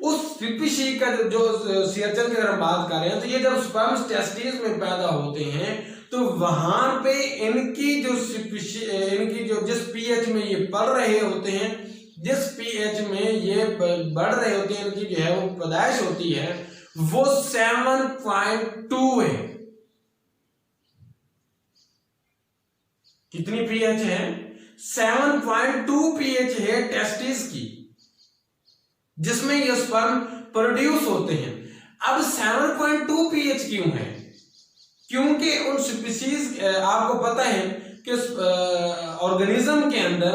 उस स्पीशी का जो सीएचएल की अगर हम बात कर रहे हैं, तो ये जब स्पर्म्स टेस्टिस में पैदा होते हैं तो वहां पे इनकी जो जिस पीएच में ये पढ़ रहे होते हैं, जिस पीएच में ये बढ़ रहे होते हैं, इनकी जो है वो पैदाइश होती है, वो 7.2 है। कितनी पीएच है, 7.2 पीएच है टेस्टिस की, जिसमें ये स्पर्म प्रोड्यूस होते हैं। अब 7.2 पीएच क्यों है, क्योंकि उन स्पीशीज, आपको पता है कि ऑर्गेनिज्म के अंदर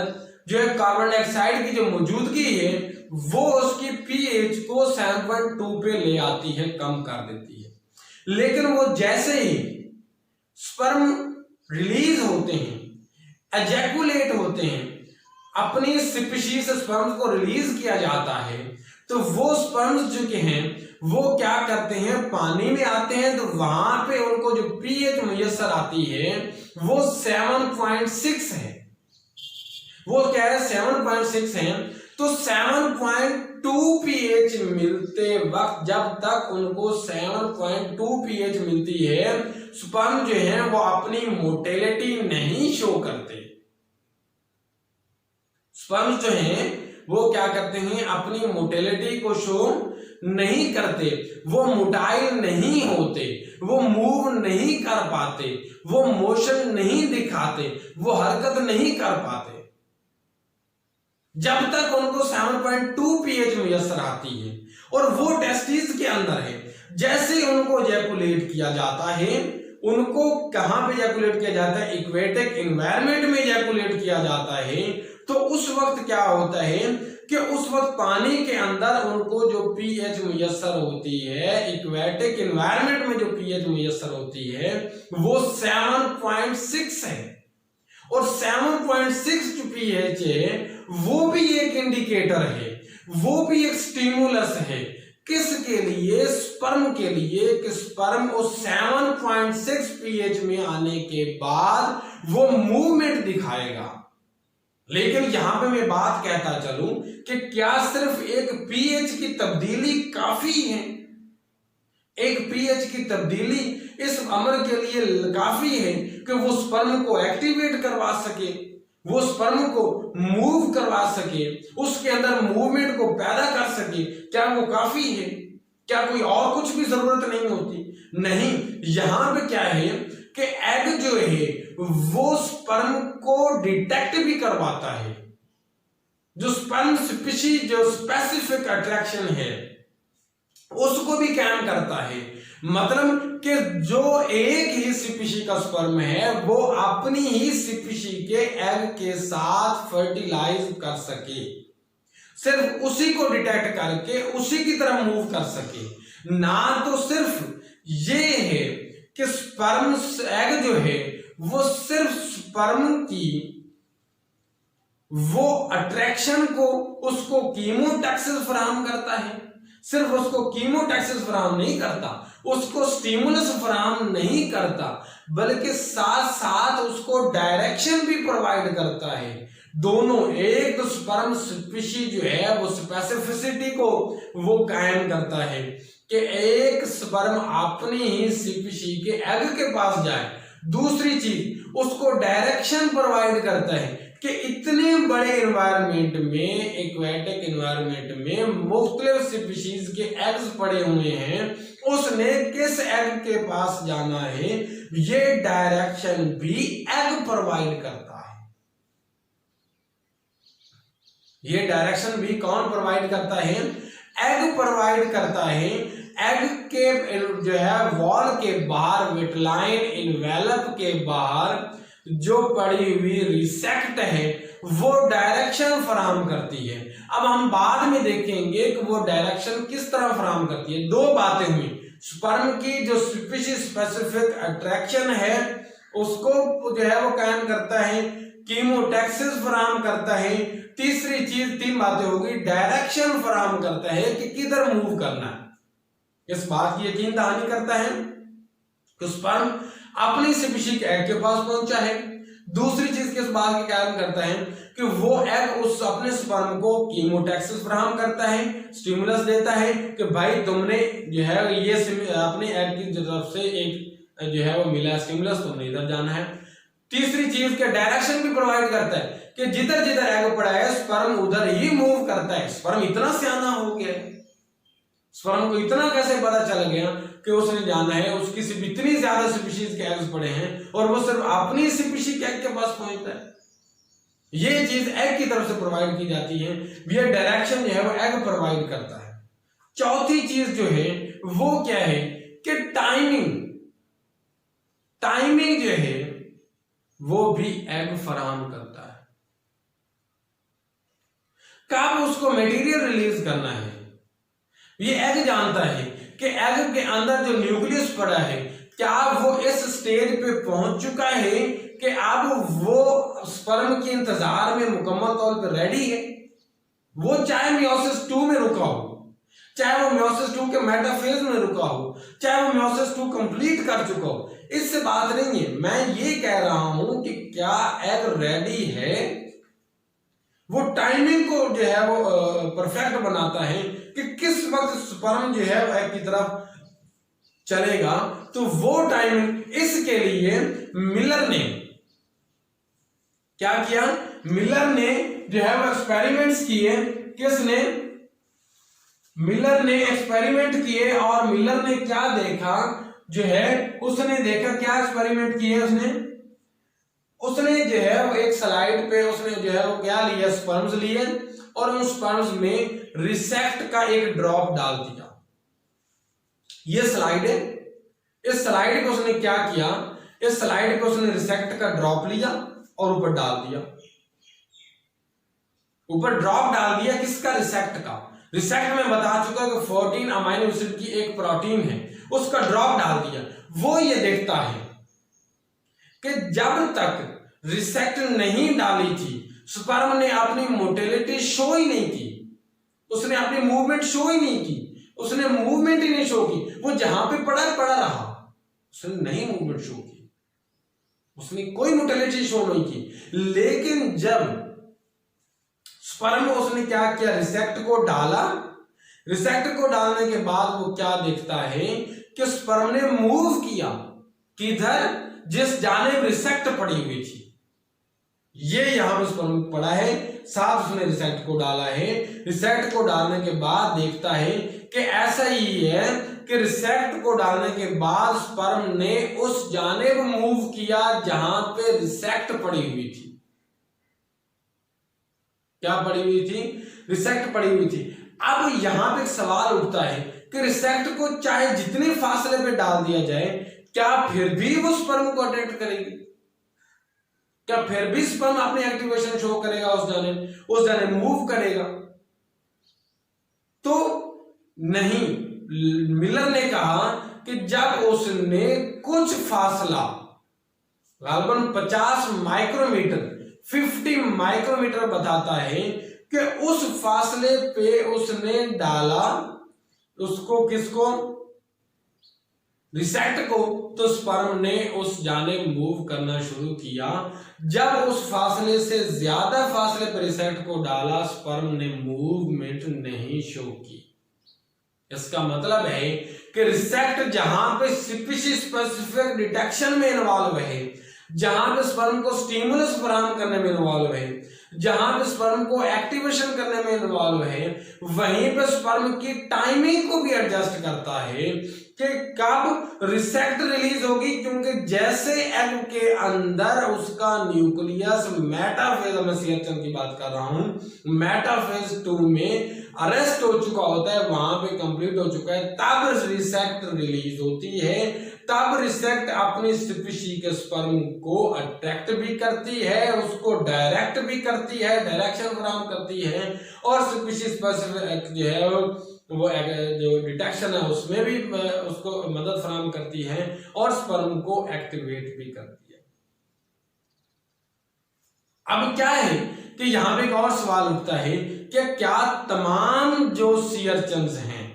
जो है कार्बन डाइऑक्साइड की जो मौजूदगी है वो उसकी पीएच को 7.2 पे ले आती है, कम कर देती है। लेकिन वो जैसे ही स्पर्म रिलीज होते हैं, एजैकुलेट होते हैं, अपनी स्पीशीज से स्पर्म्स को रिलीज किया जाता है, तो वो स्पर्म्स जो के हैं वो क्या करते हैं, पानी में आते हैं, तो वहां पे उनको जो पीएच मुयस्सर आती है वो 7.6 है। वो क्या है, 7.6 है। तो 7.2 पीएच मिलते वक्त, जब तक उनको 7.2 पीएच मिलती है, स्पर्म जो है वो अपनी मोटेलिटी नहीं शो करते। स्पर्म्स जो हैं वो क्या करते हैं, अपनी मोटेलिटी को शो नहीं करते, वो मोटाइल नहीं होते, वो मूव नहीं कर पाते, वो मोशन नहीं दिखाते, वो हरकत नहीं कर पाते, जब तक उनको 7.2 पीएच मुयस्सर आती है। और वो टेस्टिस के अंदर है। जैसे उनको इजैकुलेट किया जाता है, उनको कहां पे इजैकुलेट किया जाता है, एक्वेटिक एनवायरनमेंट में इजैकुलेट किया जाता है, तो उस वक्त क्या होता है कि उस वक्त पानी के अंदर उनको जो पीएच मुयस्सर होती है, एक्वेटिक एनवायरनमेंट में जो पीएच मुयस्सर होती है वो 7.6 है, और 7.6 जो पीएच है वो भी एक इंडिकेटर है, वो भी एक स्टिमुलस है। किसके लिए? स्पर्म के लिए, कि स्पर्म उस 7.6 पीएच में आने के बाद वो मूवमेंट दिखाएगा। लेकिन यहां पे मैं बात कहता चलूं कि क्या सिर्फ एक पीएच की तब्दीली काफी है? एक पीएच की तब्दीली इस अमर के लिए काफी है कि वो स्पर्म को एक्टिवेट करवा सके, वो स्पर्म को मूव करवा सके, उसके अंदर मूवमेंट को पैदा कर सके? क्या वो काफी है? क्या कोई और कुछ भी जरूरत नहीं होती? नहीं, यहां पे क्या है कि एग जो है वो स्पर्म को डिटेक्ट भी करवाता है। जो स्पर्म स्पीशीज जो स्पेसिफिक अट्रैक्शन है उसको भी कैम करता है। मतलब कि जो एक ही स्पीशी का स्पर्म है वो अपनी ही स्पीशी के एग के साथ फर्टिलाइज कर सके, सिर्फ उसी को डिटेक्ट करके उसी की तरफ मूव कर सके। ना तो सिर्फ ये है कि स्पर्म एग जो है वो सिर्फ स्पर्म की वो अट्रैक्शन को उसको कीमोटैक्सिस फराहम करता है, सिर्फ उसको कीमोटैक्सिस फराहम नहीं करता, उसको स्टिमुलस फराहम नहीं करता, बल्कि साथ साथ उसको डायरेक्शन भी प्रोवाइड करता है। दोनों, एक तो स्पर्म स्पीशी जो है वो स्पेसिफिसिटी को वो कायम करता है कि एक स्पर्म अपनी ही स्पीशी के एग के पास जाए, दूसरी चीज उसको डायरेक्शन प्रोवाइड करता है कि इतने बड़े एनवायरनमेंट में, एक्वेटिक एनवायरनमेंट में मुख्तलिफ स्पीशीज के एग्स पड़े हुए हैं, उसने किस एग के पास जाना है ये डायरेक्शन भी एग प्रोवाइड करता है। ये डायरेक्शन भी कौन प्रोवाइड करता है? एग प्रोवाइड करता है। एग के जो है वॉल के बाहर, विटलाइन इनवेलप के बाहर जो पड़ी हुई रिसेक्ट है वो डायरेक्शन फराहम करती है। अब हम बाद में देखेंगे कि वो डायरेक्शन किस तरह फराहम करती है। दो बातें हुई, स्पर्म की जो स्पीशीज स्पेसिफिक अट्रैक्शन है उसको जो है वो कायम करता है, कीमोटैक्सिस फराहम करता है, तीसरी चीज, तीन बातें होगी, डायरेक्शन फराहम करता है कि किधर मूव करना है। इस बात की यकीन दहानी करता है कि स्पर्म अपनी स्पीशी के एग के पास पहुंचा है। दूसरी चीज किस बात की कायम करता है कि वो एग उस अपने स्पर्म को कीमोटैक्सिस फराहम करता है, स्टिमुलस देता है कि भाई तुमने जो है ये अपने एग की तरफ से एक जो है वो मिला स्टिमुलस, तुमने इधर जाना है। तीसरी चीज के डायरेक्शन भी प्रोवाइड करता है कि जिधर जिधर एग पड़ा है स्पर्म उधर ही मूव करता है। स्पर्म इतना सियाना हो गया है, स्पर्म को इतना कैसे पता चल गया कि उसने जाना है, उसकी सिर्फ इतनी ज्यादा स्पीशीज के एग्स पड़े हैं और वो सिर्फ अपनी स्पीशी के एग के पास पहुंचता है। ये चीज एग की तरफ से प्रोवाइड की जाती है, ये डायरेक्शन जो है वो एग प्रोवाइड करता है। चौथी चीज जो है वो क्या है कि टाइमिंग जो है वो भी एग फराहम करता है। कब उसको मटेरियल रिलीज करना है ये एग जानता है कि एग के अंदर जो न्यूक्लियस पड़ा है क्या वो इस स्टेज पे पहुंच चुका है कि अब वो स्पर्म के इंतजार में मुकम्मल तौर पर रेडी है। वो चाहे मियोसिस 2 में रुका हो, चाहे वो मियोसिस 2 के मेटाफेज में रुका हो, चाहे वो मियोसिस 2 कंप्लीट कर चुका हो, इससे बात नहीं है। मैं ये कह रहा हूं कि क्या एग रेडी है। वो टाइमिंग को जो है वो परफेक्ट बनाता है कि किस वक्त स्पर्म जो है एग की तरफ चलेगा। तो वो टाइमिंग इसके लिए मिलर ने क्या किया, मिलर ने जो है वो एक्सपेरिमेंट्स किए। किसने? मिलर ने एक्सपेरिमेंट किए। और मिलर ने क्या देखा जो है, उसने देखा, क्या एक्सपेरिमेंट किए उसने जो है वो एक स्लाइड पे उसने जो है वो क्या लिया, स्पर्म्स लिए और उन स्पर्म्स में रिसेक्ट का एक ड्रॉप डाल दिया। ये स्लाइड है, इस स्लाइड पे उसने क्या किया, इस स्लाइड पे उसने रिसेक्ट का ड्रॉप लिया और ऊपर डाल दिया। ऊपर ड्रॉप डाल दिया किसका, रिसेक्ट का। रिसेक्ट में बता चुका कि 14 अमीनो एसिड की एक प्रोटीन है, उसका ड्रॉप डाल दिया। वो ये देखता है कि जब तक रिसेक्ट नहीं डाली थी स्पर्म ने अपनी मोटिलिटी शो ही नहीं की, उसने अपनी मूवमेंट शो ही नहीं की, उसने मूवमेंट ही नहीं शो की, वो जहां पे पड़ा रहा, उसने नहीं मूवमेंट शो की, उसने कोई मोटिलिटी शो नहीं की। लेकिन जब स्पर्म में उसने क्या किया, रिसेक्ट को डाला, रिसेक्ट को डालने के बाद वो क्या देखता है कि स्पर्म ने मूव किया किधर, जिस जानिब रिसेक्ट पड़ी हुई थी, ये यहां पर स्पर्म पड़ा है, साथ उसने रिसेक्ट को डाला है। रिसेक्ट को डालने के बाद देखता है कि ऐसा ही है कि रिसेक्ट को डालने के बाद स्पर्म ने उस जानिब मूव किया जहां पे रिसेक्ट पड़ी हुई थी। क्या पड़ी हुई थी, रिसेक्ट पड़ी हुई थी। अब यहां पे एक सवाल उठता है कि रिसेक्ट को चाहे जितने फासले पे डाल दिया जाए, क्या फिर भी वो स्पर्म को अट्रैक्ट करेगी, क्या फिर भी स्पर्म अपनी एक्टिवेशन शो करेगा, उस जाने मूव करेगा? तो नहीं, मिलर ने कहा कि जब उसने कुछ फासला लगभग 50 माइक्रोमीटर 50 माइक्रोमीटर बताता है कि उस फासले पे उसने डाला उसको, किसको, रिसेक्ट को, तो स्पर्म ने उस जानिब मूव करना शुरू किया। जब उस फासले से ज्यादा फासले पर रिसेक्ट को डाला, स्पर्म ने मूवमेंट नहीं शो की। इसका मतलब है कि रिसेक्ट जहां पे स्पीशीज स्पेसिफिक डिटेक्शन में इन्वॉल्व है, जहां पे स्पर्म को स्टिमुलस फराहम करने में इन्वॉल्व है, जहां पे स्पर्म को एक्टिवेशन करने में इन्वॉल्व है, वहीं पे स्पर्म की टाइमिंग को भी एडजस्ट करता है कि कब रिसेक्ट रिलीज होगी, क्योंकि जैसे एग के अंदर उसका न्यूक्लियस मेटाफेज, मैं सिलेक्शन की बात कर रहा हूं, मेटाफेज 2 में अरेस्ट हो चुका होता है, वहां पे कंप्लीट हो चुका है, तब रिसेक्ट रिलीज होती है। तब रिसेक्ट अपनी स्पीशी के स्पर्म को अट्रैक्ट भी करती है, उसको डायरेक्ट भी करती है, डायरेक्शन फराहम करती है, और स्पीशी स्पेसिफिक जो है वो जो डिटेक्शन है उसमें भी उसको मदद फराहम करती है, और स्पर्म को एक्टिवेट भी करती है। अब क्या है कि यहां पे एक और सवाल उठता है कि क्या तमाम जो सी अर्चन्स हैं,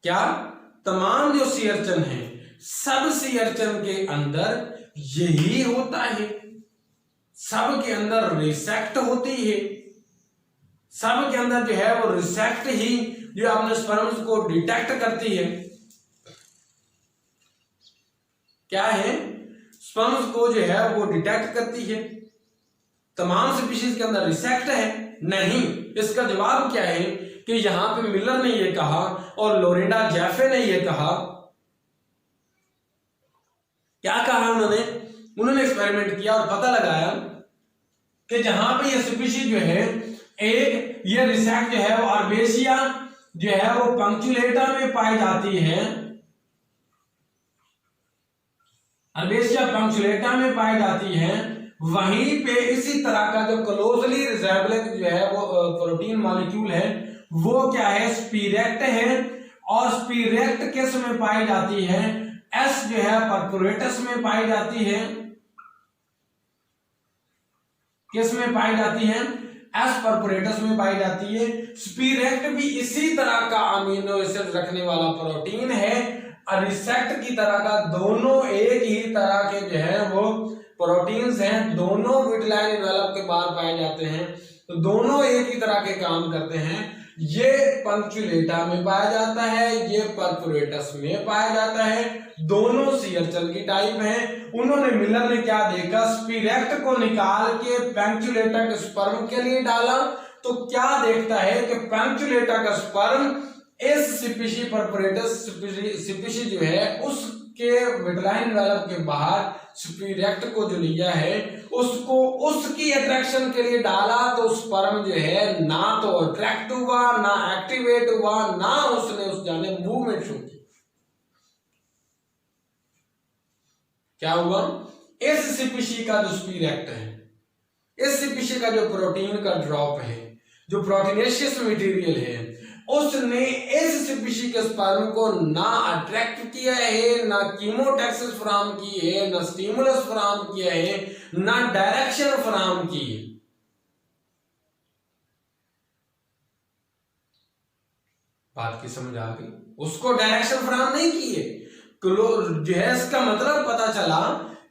क्या तमाम जो सी अर्चन हैं, सब सी अर्चन के अंदर यही होता है, सब के अंदर रिसेक्ट होती है, सब के अंदर जो है वो रिसेक्ट ही जो अपने स्पर्म्स को डिटेक्ट करती है। क्या है, स्पर्म्स को जो है वो डिटेक्ट करती है। तमाम स्पीशीज के अंदर रिसेक्ट है? नहीं। इसका जवाब क्या है कि यहां पे मिलर ने ये कहा और लोरेंडा जैफे ने ये कहा, क्या कहा उन्होंने एक्सपेरिमेंट किया और पता लगाया कि जहां पे ये स्पीशीज जो है, एक ये रिसेक्ट जो है वो अर्बेशिया जो है वो पंक्चुलेटा में पाई जाती है, अर्बेशिया पंक्चुलेटा में पाई जाती है, वहीं पे इसी तरह का जो क्लोजली रिसेम्बलिंग जो है वो प्रोटीन मॉलिक्यूल है वो क्या है, स्पिरेक्ट है, और स्पिरेक्ट किस में पाई जाती है, एस जो है परफोरेटस में पाई जाती है, किस में पाई जाती है, एस परफोरेटस में पाई जाती है। स्पिरेक्ट भी इसी तरह का अमीनो एसिड रखने वाला प्रोटीन है, रिसेक्ट की तरह का, दोनों एक ही तरह के जो है वो प्रोटीन्स हैं, दोनों विटलाइन एनवेलप के बाहर पाए जाते हैं, तो दोनों एक ही तरह के काम करते हैं। ये पंक्चुलेटा में पाया जाता है, ये परफोरेटस में पाया जाता है, दोनों सी अर्चन की टाइप हैं। उन्होंने मिलर ने क्या देखा, स्पिरेक्ट को निकाल के पंक्चुलेटा के स्पर्म के लिए डाला, तो क्या देखता है कि पंक्चुलेटा का स्पर्म इस स्पीशी परफोरेटस स्पीशी जो है उसके विटलाइन एनवेलप के बाहर स्पिरेक्ट को जो लिया है उसको उसकी अट्रैक्शन के लिए डाला, तो स्पर्म जो है ना तो अट्रैक्ट हुआ, ना एक्टिवेट हुआ, ना उसने उस जाने मूवमेंट शो की। क्या हुआ, इस स्पीशी का जो स्पिरेक्ट है इस स्पीशीज का जो प्रोटीन का ड्रॉप है, जो प्रोटीनेशियस मटेरियल है, उसने इस स्पीशीज के स्पर्म को ना अट्रैक्ट किया है, ना कीमोटैक्सिस फराहम की है, ना स्टिमुलस फराहम किया है, ना डायरेक्शन फराहम की है। बात की समझ आ गई? उसको डायरेक्शन फराहम नहीं की है। जो है इसका मतलब पता चला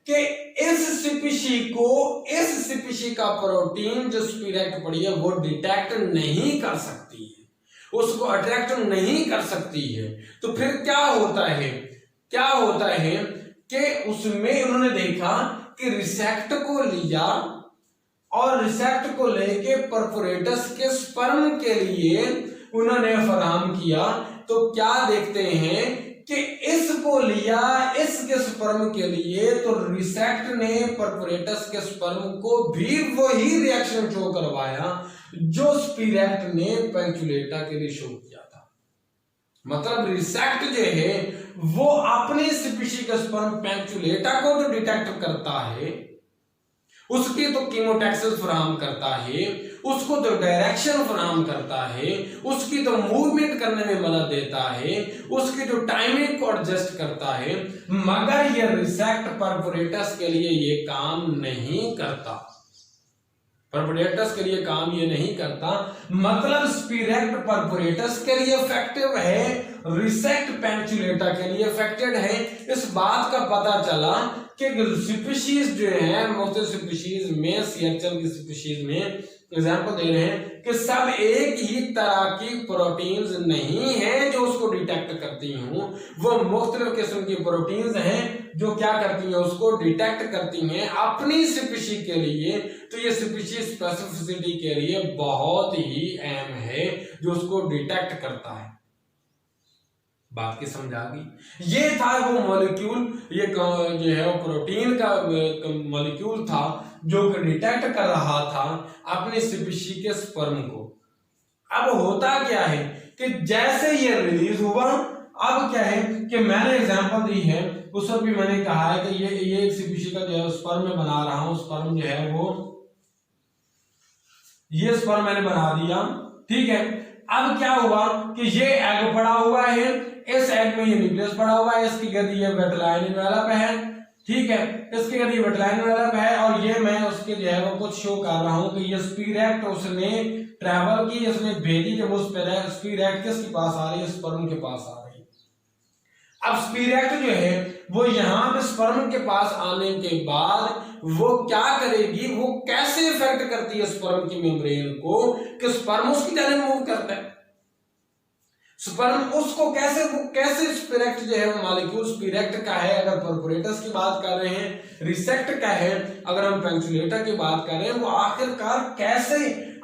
कि इस स्पीशी का प्रोटीन जो स्पिरेक्ट पड़ी है वो डिटेक्ट नहीं कर सकती है, उसको अट्रैक्ट नहीं कर सकती है। तो फिर क्या होता है कि उसमें उन्होंने देखा कि रिसेप्ट को लिया और रिसेप्ट को लेके परफोरेटस के स्पर्म के लिए उन्होंने फराहम किया। तो क्या देखते हैं कि इसको लिया इसके स्पर्म के लिए, तो रिसेप्ट ने परफोरेटस के स्पर्म को भी वही रिएक्शन शो करवाया जो स्पिरेक्ट ने पेंचुलेटा के लिए शो किया था। मतलब रिसेप्ट जो है वो अपनी स्पीशी के स्पर्म पेंचुलेटा को तो डिटेक्ट करता है, उसकी तो कीमोटैक्सिस फराहम करता है, उसको तो डायरेक्शन फराहम करता है, उसकी तो मूवमेंट करने में मदद देता है, उसकी तो टाइमिंग को एडजस्ट करता है, मगर ये रिसेप्ट परफोरेटस के लिए ये काम नहीं करता। परफोरेटस के लिए काम ये नहीं करता। मतलब स्पिरेक्ट परफोरेटस के लिए इफेक्टिव है, रिसेप्ट पेंचुलेटा के लिए इफेक्टेड है। इस बात का पता चला कि स्पीशीज जो है, मोस्ट स्पीशीज में, सीएचएल की स्पीशीज में एग्जांपल दे रहे हैं कि सब एक ही तरह की प्रोटीन्स नहीं है जो उसको डिटेक्ट करती हूं, वो मुख्तलिफ किस्म की प्रोटीन्स हैं जो क्या करती हैं, उसको डिटेक्ट करती हैं अपनी स्पीशी के लिए। तो ये स्पीशी स्पेसिफिसिटी के लिए बहुत ही अहम है जो उसको डिटेक्ट करता है। बात की समझ आ गई? ये था वो मॉलिक्यूल, ये जो है वो प्रोटीन का मॉलिक्यूल था जो डिटेक्ट कर रहा था अपने स्पीशी के स्पर्म को। अब होता क्या है कि जैसे ये रिलीज हुआ, अब क्या है कि मैंने एग्जांपल दी है, उस वक्त भी मैंने कहा है कि ये एक स्पीशी का जो है स्पर्म में बना रहा हूं, स्पर्म जो है वो ये स्पर्म मैंने बना दिया, ठीक है। अब क्या हुआ कि ये एग पड़ा हुआ है, इस एग में ये न्यूक्लियस पड़ा हुआ है, इसकी गति ये वेटलाइन एनवेलप है, ठीक है, इसकी गति वेटलाइन एनवेलप है, और ये मैं उसके जो है वो कुछ शो कर रहा हूं कि ये स्पिरेक्ट उसने ट्रैवल की, इसने भेजी, जब वो स्पिरेक्ट किसके पास आ रही है, स्पर्म के पास आ रही है। अब स्पिरेक्ट जो है वो यहाँ पे स्पर्म के पास आने के बाद वो क्या करेगी, वो कैसे इफेक्ट करती है स्पर्म की मेम्ब्रेन को कि स्पर्म उसकी तरफ मूव करता है। स्पर्म उसको कैसे स्पिरेक्ट जो है वो मॉलिक्यूल स्पिरेक्ट का है अगर परफोरेटस की बात कर रहे हैं, रिसेप्ट का है अगर हम पेंचुलेटा की बात कर रहे हैं, वो आखिरकार कैसे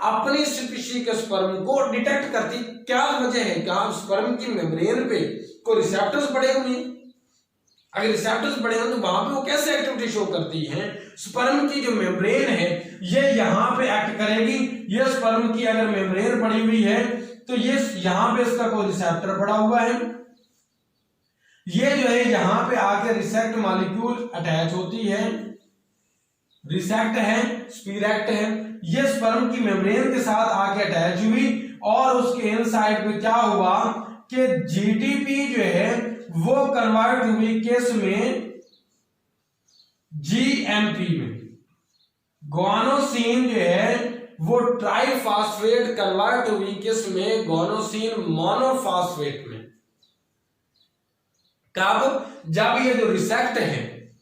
अपनी स्पीशी के स्पर्म को डिटेक्ट करती, क्या वजह है, क्या स्पर्म की मेम्ब्रेन पे कोई रिसेप्टर्स पड़े हुए हैं, अगर रिसेप्टर्स पड़े हैं तो वहां पे वो कैसे एक्टिविटी शो करती हैं। स्पर्म की जो मेम्ब्रेन है ये यहाँ पे एक्ट करेगी, ये स्पर्म की अगर मेम्ब्रेन पड़ी हुई है तो ये यहां पे इसका कोई रिसेप्टर पड़ा हुआ है, ये जो है यहां पे आके रिसेप्ट मॉलिक्यूल अटैच होती है, रिसेप्ट है, स्पिरेक्ट है, ये स्पर्म की मेम्ब्रेन के साथ आके अटैच हुई, और उसके इनसाइड पे क्या हुआ कि जीटीपी जो है वो कन्वर्ट हुई किस में, जीएमपी में। ग्वानोसिन जो है वो ट्राइफॉस्फेट कन्वर्ट हुई किस में, ग्वानोसिन मोनोफॉस्फेट में। कब, जब ये जो रिसेप्ट है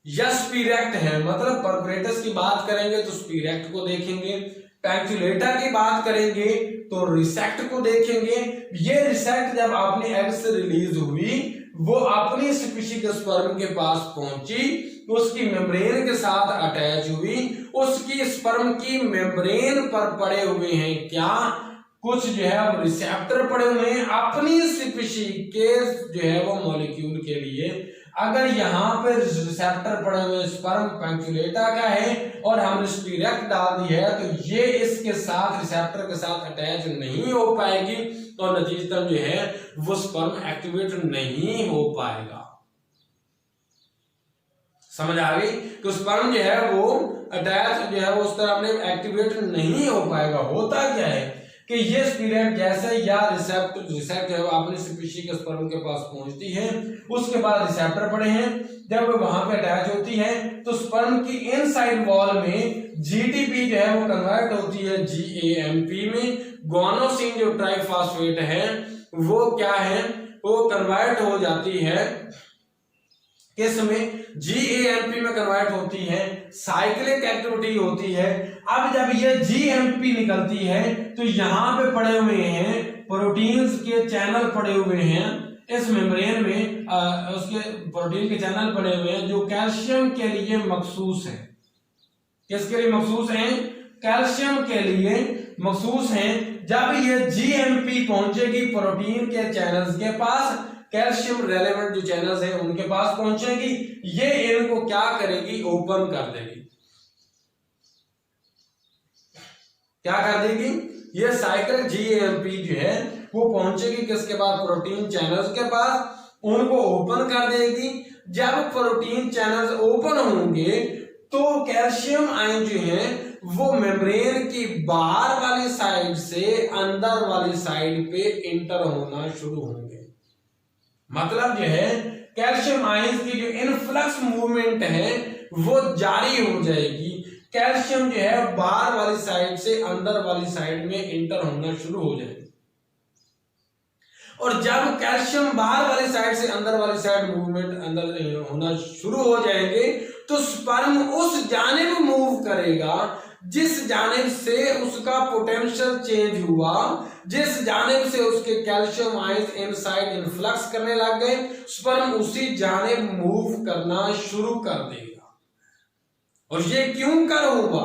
या स्पिरेक्ट है, मतलब परफोरेटस की बात करेंगे तो स्पिरेक्ट को देखेंगे, पेंचुलेटा की बात करेंगे तो रिसेप्ट को देखेंगे। ये रिसेप्ट जब अपने एग से रिलीज हुई, वो अपनी स्पीशी के स्पर्म के पास पहुंची, उसकी मेम्ब्रेन के साथ अटैच हुई, उसकी स्पर्म की मेम्ब्रेन पर पड़े हुए हैं क्या, कुछ जो है रिसेप्टर पड़े हुए हैं अपनी स्पीशी के जो है वो मॉलिक्यूल के लिए। अगर यहाँ पे रिसेप्टर पड़े हुए स्पर्म पेंचुलेटा का है और हमने स्पिरेक्ट डाल दी है तो ये इसके साथ रिसेप्टर के साथ अटैच नहीं हो पाएगी और नतीजतन जो है वो स्पर्म एक्टिवेट नहीं हो पाएगा। समझ आ गई कि स्पर्म जो है वो अटैच जो है वो उस तरह अपने एक्टिवेट नहीं हो पाएगा। होता क्या है कि ये स्पिरेट जैसे या रिसेप्ट है वो अपनी स्पीशी के स्पर्म के पास पहुंचती है, उसके बाद रिसेप्टर पड़े हैं, जब वो वहां पे अटैच होती है तो स्पर्म की इनसाइड वॉल में जीटीपी जो है वो कन्वर्ट होती है जीएएमपी में। गोनोसिन जो ट्राइफॉस्फेट है वो क्या है, वो कन्वर्ट हो जाती है किसमें, जीएएमपी में कन्वर्ट होती है, साइक्लिक एक्टिविटी होती है। अब जब ये जीएमपी निकलती है तो यहाँ पे पड़े हुए हैं प्रोटीन्स के चैनल पड़े हुए हैं इस मेम्ब्रेन में, उसके प्रोटीन के चैनल पड़े हुए हैं जो कैल्शियम के लिए मखसूस है। किसके लिए मखसूस हैं, कैल्शियम के लिए मखसूस हैं। जब ये जीएमपी पहुंचेगी प्रोटीन के चैनल्स के पास, कैल्शियम रेलेवेंट जो चैनल्स हैं उनके पास पहुंचेगी, ये इनको क्या करेगी, ओपन कर देगी। क्या कर देगी, ये साइकिल जीएमपी जो है वो पहुंचेगी किसके पास, प्रोटीन चैनल्स के पास, उनको ओपन कर देगी। जब प्रोटीन चैनल्स ओपन होंगे तो कैल्शियम आयन जो है वो मेम्ब्रेन की बाहर वाली साइड से अंदर वाली साइड पे इंटर होना शुरू होंगे। मतलब जो है कैल्शियम आयंस की जो इनफ्लक्स मूवमेंट है वो जारी हो जाएगी। कैल्शियम जो है बाहर वाली साइड से अंदर वाली साइड में इंटर होना शुरू हो जाएगी। और जब कैल्शियम बाहर वाली साइड से अंदर वाली साइड मूवमेंट अंदर होना शुरू हो जाएंगे तो स्पर्म उस जानिब मूव करेगा जिस जानिब से उसका पोटेंशियल चेंज हुआ, जिस जानिब से उसके कैल्शियम आयंस इनसाइड इनफ्लक्स करने लग गए, स्पर्म उसी जानिब मूव करना शुरू कर देगा। और ये क्यों कर हुआ,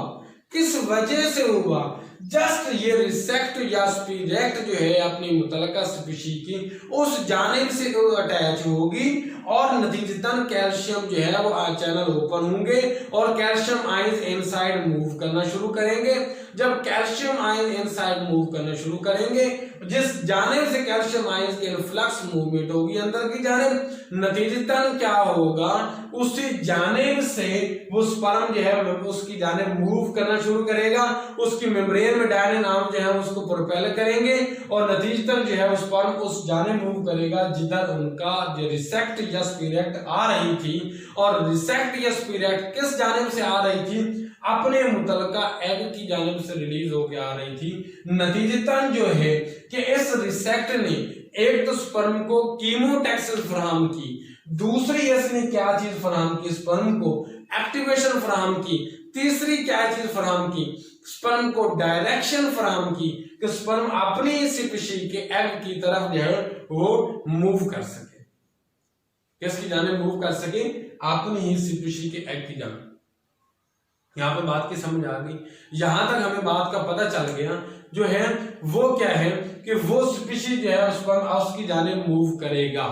किस वजह से हुआ, जस्ट ये रिसेक्ट या स्पिरेक्ट जो है अपनी मुतलका स्पीशी की उस जानिब से अटैच होगी और नतीजतन कैल्शियम जो है वो चैनल ओपन होंगे और कैल्शियम आयंस इनसाइड मूव करना शुरू करेंगे। जब कैल्शियम आयन इनसाइड मूव करना शुरू करेंगे, जिस जानिब से कैल्शियम आयंस की इनफ्लक्स मूवमेंट होगी अंदर की जानिब, नतीजतन क्या होगा, उसी जानिब से वो स्पर्म जो है उसकी जानिब मूव करना शुरू करेगा, उसकी मेम्ब्रेन में डायनेन आर्म जो है उसको प्रोपेल करेंगे और नतीजतन जो है वो स्पर्म उस जानिब मूव करेगा जिधर उनका जो रिसेक्ट या स्पिरेक्ट आ रही थी। और रिसेक्ट या स्पिरेक्ट किस जानिब से आ रही थी, अपने मुतलका एग की जानिब से रिलीज होकर आ रही थी। नतीजतन जो है कि इस रिसेक्ट ने एक तो स्पर्म को कीमोटैक्सिस फराहम की, दूसरी इसने क्या चीज फराहम की, स्पर्म को एक्टिवेशन फराहम की, तीसरी क्या चीज फराहम की, स्पर्म को डायरेक्शन फराहम की कि स्पर्म अपनी स्पीशी के एग की तरफ जो है वो मूव कर सके। किसकी जानिब मूव कर सके, अपनी ही स्पीशी के एग की जानिब। यहाँ पे बात की समझ आ गई, यहां तक हमें बात का पता चल गया जो है वो क्या है कि वो स्पीशी जो है स्पर्म उसकी जानिब मूव करेगा।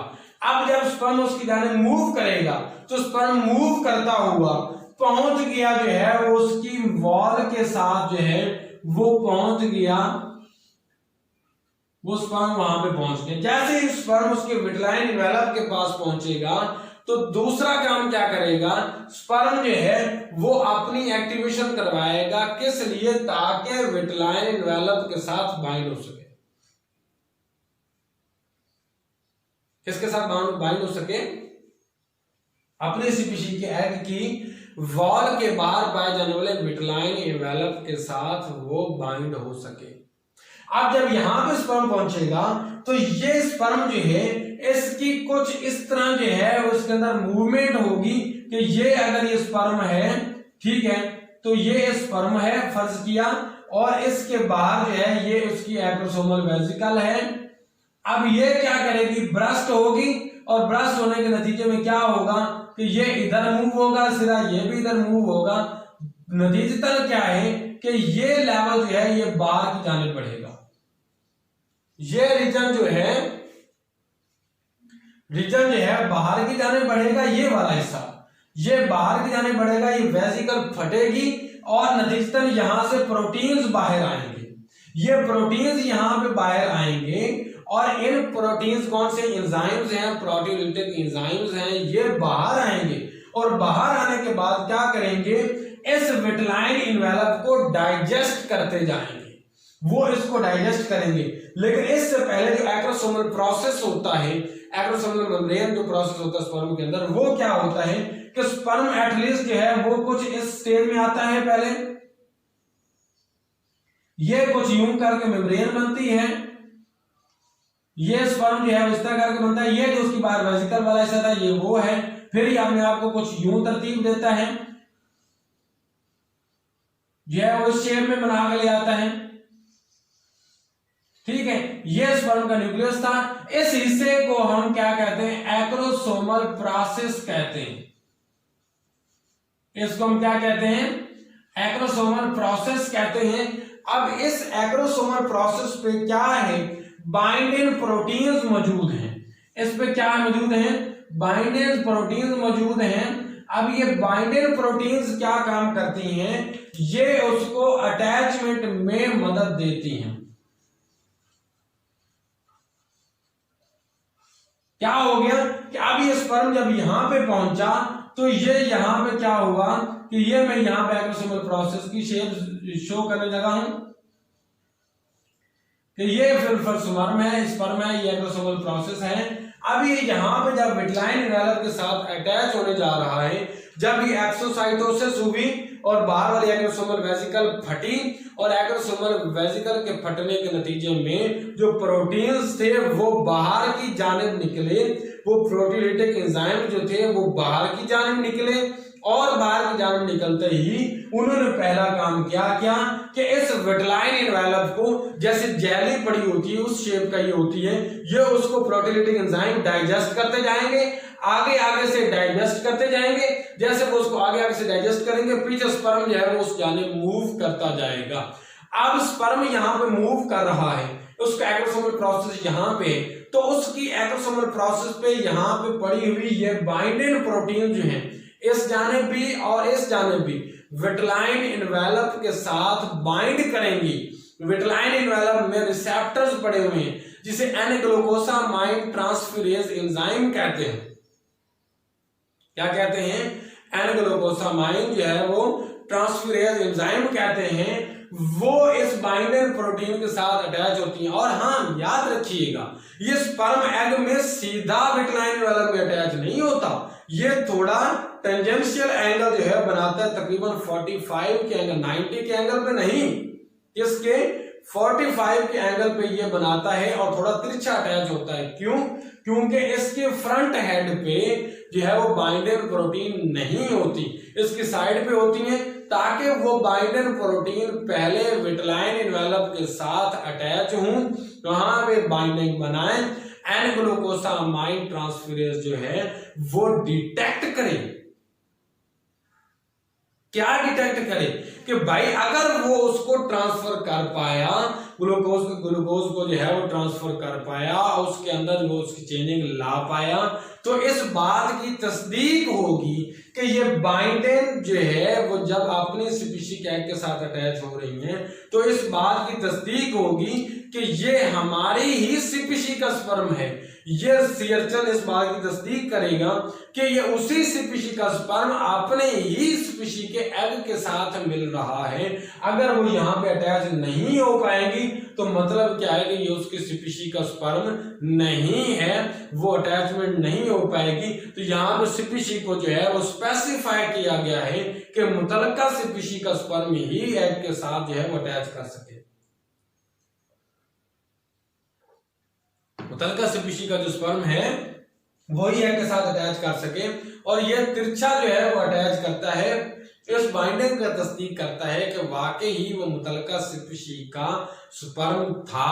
अब जब स्पर्म उसकी जानिब मूव करेगा तो स्पर्म मूव करता हुआ पहुंच गया जो है वो उसकी वॉल के साथ जो है वो पहुंच गया, वो स्पर्म वहां पे पहुंच गया। जैसे ही स्पर्म उसके विटलाइन इन्वेलप के पास पहुंचेगा तो दूसरा काम क्या करेगा, स्पर्म जो है वो अपनी एक्टिवेशन करवाएगा, किस लिए, ताकि विटलाइन इन्वेलप के साथ बाइंड हो सके। किसके साथ बाइंड हो सके, अपने स्पीशी के एग की वॉल के बाहर पाए जाने वाले विटलाइन इन्वेलप के साथ वो बाइंड हो सके। अब जब यहां पे स्पर्म पहुंचेगा तो ये स्पर्म जो है इसकी कुछ इस तरह जो है उसके अंदर मूवमेंट होगी कि ये अगर ये स्पर्म है, ठीक है, तो ये स्पर्म है फर्ज किया, और इसके बाहर जो है ये उसकी एप्रोसोमल वेसिकल है। अब ये क्या करेगी, ब्रस्ट होगी, और ब्रस्ट होने के नतीजे में क्या होगा कि ये इधर मूव होगा, सिरा ये भी इधर मूव होगा। नतीजतन क्या है कि ये लेवल जो है ये बाहर की जानिब बढ़ेगा। ये रीजन जो है बाहर की जानिब बढ़ेगा, ये वाला हिस्सा ये बाहर की जानिब बढ़ेगा, ये वेसिकल फटेगी और नतीजतन यहां से प्रोटीन्स बाहर आएंगे। ये प्रोटीन्स यहां पे बाहर आएंगे और इन प्रोटीन्स कौन से एंजाइम्स हैं, प्रोटीओलिटिक एंजाइम्स हैं, ये बाहर आएंगे और बाहर आने के बाद क्या करेंगे, इस विटलाइन इन्वेलप को डाइजेस्ट करते जाएंगे, वो इसको डाइजेस्ट करेंगे। लेकिन इससे पहले जो एक्रोसोमल प्रोसेस होता है, एक्रोसोमल मेम्ब्रेन जो प्रोसेस होता है स्पर्म के अंदर, वो क्या होता है कि स्पर्म एटलीस्ट जो है वो कुछ इस स्टेज में आता है, पहले ये कुछ यूं करके मेम्ब्रेन बनती है, ये स्पर्म जो है इस तरह करके बनता है, ये जो उसकी बाहर वेसिकल वाला हिस्सा था ये वो है, फिर ये अपने आप को कुछ यूं तरतीब देता है, जो है वो इस शेप में बना के ले आता है, ठीक है। ये स्पर्म का न्यूक्लियस था। इस हिस्से को हम क्या कहते हैं, एक्रोसोमल प्रोसेस कहते हैं। इसको हम क्या कहते हैं, एक्रोसोमल प्रोसेस कहते हैं। अब इस एक्रोसोमल प्रोसेस पे क्या है, बाइंडिंग प्रोटीन्स मौजूद हैं। इस पे क्या मौजूद हैं, बाइंडिंग प्रोटीन्स मौजूद हैं। अब ये बाइंडिंग प्रोटीन्स क्या काम करती हैं, ये उसको अटैचमेंट में मदद देती हैं। क्या हो गया कि अब ये स्पर्म जब यहां पे पहुंचा तो ये यहां पे क्या हुआ कि ये मैं यहां पे एक्रोसोमल प्रोसेस की शेप शो करने लगा हूं कि ये फिर स्पर्म है, स्पर्म है, ये एक्रोसोमल प्रोसेस है। अब ये यहां पे जब विटलाइन इन्वेलप के साथ अटैच होने जा रहा है, जब ये एक्सोसाइटोसिस हुई और बाहर वाली एक्रोसोमल वेसिकल फटी, और एक्रोसोमल वेसिकल के फटने के नतीजे में जो प्रोटीन्स थे वो बाहर की जानिब निकले, वो प्रोटीलिटिक एंजाइम जो थे वो बाहर की जानिब निकले, और बाहर की जानिब निकलते ही उन्होंने पहला काम क्या किया कि इस विटलाइन इन्वेलप को, जैसे जेली पड़ी होती है उस शेप का ये होती है, ये उसको प्रोटीलिटिक एंजाइम डाइजेस्ट करते जाएंगे, आगे आगे से डाइजेस्ट करते जाएंगे। जैसे वो उसको आगे आगे से डाइजेस्ट करेंगे, पीछे स्पर्म जो है वो उस जानिब मूव करता जाएगा। अब स्पर्म यहाँ पे मूव कर रहा है, उसका एक्रोसोमल प्रोसेस यहाँ पे, तो उसकी एक्रोसोमल प्रोसेस पे यहाँ पे पड़ी हुई ये बाइंडिंग प्रोटीन जो है, इस जानिब भी और इस जानिब भी विटलाइन इन्वेलप के साथ बाइंड करेंगी। विटलाइन इन्वेलप में रिसेप्टर्स पड़े हुए हैं जिसे एन-ग्लूकोसामाइन ट्रांसफेरेज एंजाइम कहते हैं। क्या कहते हैं, एन-ग्लूकोसामाइन जो है वो ट्रांसफेरेज एंजाइम कहते हैं। वो इस बाइंडिंग प्रोटीन के साथ अटैच होती हैं। और हाँ, याद रखिएगा, ये स्पर्म एग में सीधा विटलाइन इन्वेलप में अटैच नहीं होता, ये थोड़ा टेंजेंशियल एंगल जो है बनाता है, तकरीबन 45 के एंगल, 90 के एंगल पे नहीं, इसके 45 के एंगल पे ये बनाता है और थोड़ा तिरछा अटैच होता है। क्यों? क्योंकि इसके फ्रंट हेड पे जो है वो बाइंडिंग प्रोटीन नहीं होती, इसकी साइड पे होती है, ताकि वो बाइंडिंग प्रोटीन पहले विटलाइन इन्वेलप के साथ अटैच हों, वहां पे बाइंडिंग बनाए, एन-ग्लूकोसामाइन ट्रांसफेरेज जो है वो डिटेक्ट करे। क्या डिटेक्ट करे कि भाई अगर वो उसको ट्रांसफर कर पाया, ग्लूकोज को जो है वो ट्रांसफर कर पाया, उसके अंदर वो उसकी चेंजिंग ला पाया, तो इस बात की तस्दीक होगी कि ये बाइंडिंग जो है वो जब अपनी स्पीशीज एग के साथ अटैच हो रही है, तो इस बात की तस्दीक होगी कि ये हमारी ही स्पीशीज का स्पर्म है। ये सीएचएल इस बात की तस्दीक करेगा कि ये उसी स्पीशीज का स्पर्म अपने ही स्पीशीज के एग के साथ मिल रहा है। अगर वो यहाँ पे अटैच नहीं हो पाएगी तो मतलब क्या है कि ये उसकी स्पीशीज का स्पर्म नहीं है, वो अटैचमेंट नहीं हो पाएगी। तो यहाँ पे स्पीशीज को जो है वो स्पेसिफाई किया गया है कि मुतलका स्पीशीज का स्पर्म ही एग के साथ जो है वो अटैच कर सके, मुतलका स्पीशीज का जो स्पर्म है वही एग के साथ अटैच कर सके। और ये तिरछा जो है वो अटैच करता है, इस बाइंडिंग का तस्दीक करता है कि वाकई ही वो मुतलका स्पीशीज का स्पर्म था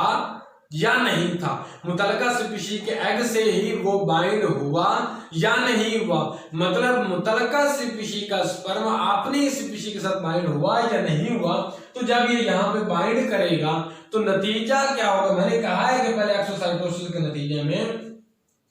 या नहीं था, मुतलका स्पीशीज के एग से ही वो बाइंड हुआ या नहीं हुआ, मतलब मुतलका स्पीशीज का स्पर्म अपनी स्पीशीज के साथ बाइंड हुआ या नहीं हुआ। तो जब ये यहाँ पे बाइंड करेगा तो नतीजा क्या होगा, मैंने कहा है कि पहले एक्सोसाइटोसिस के नतीजे में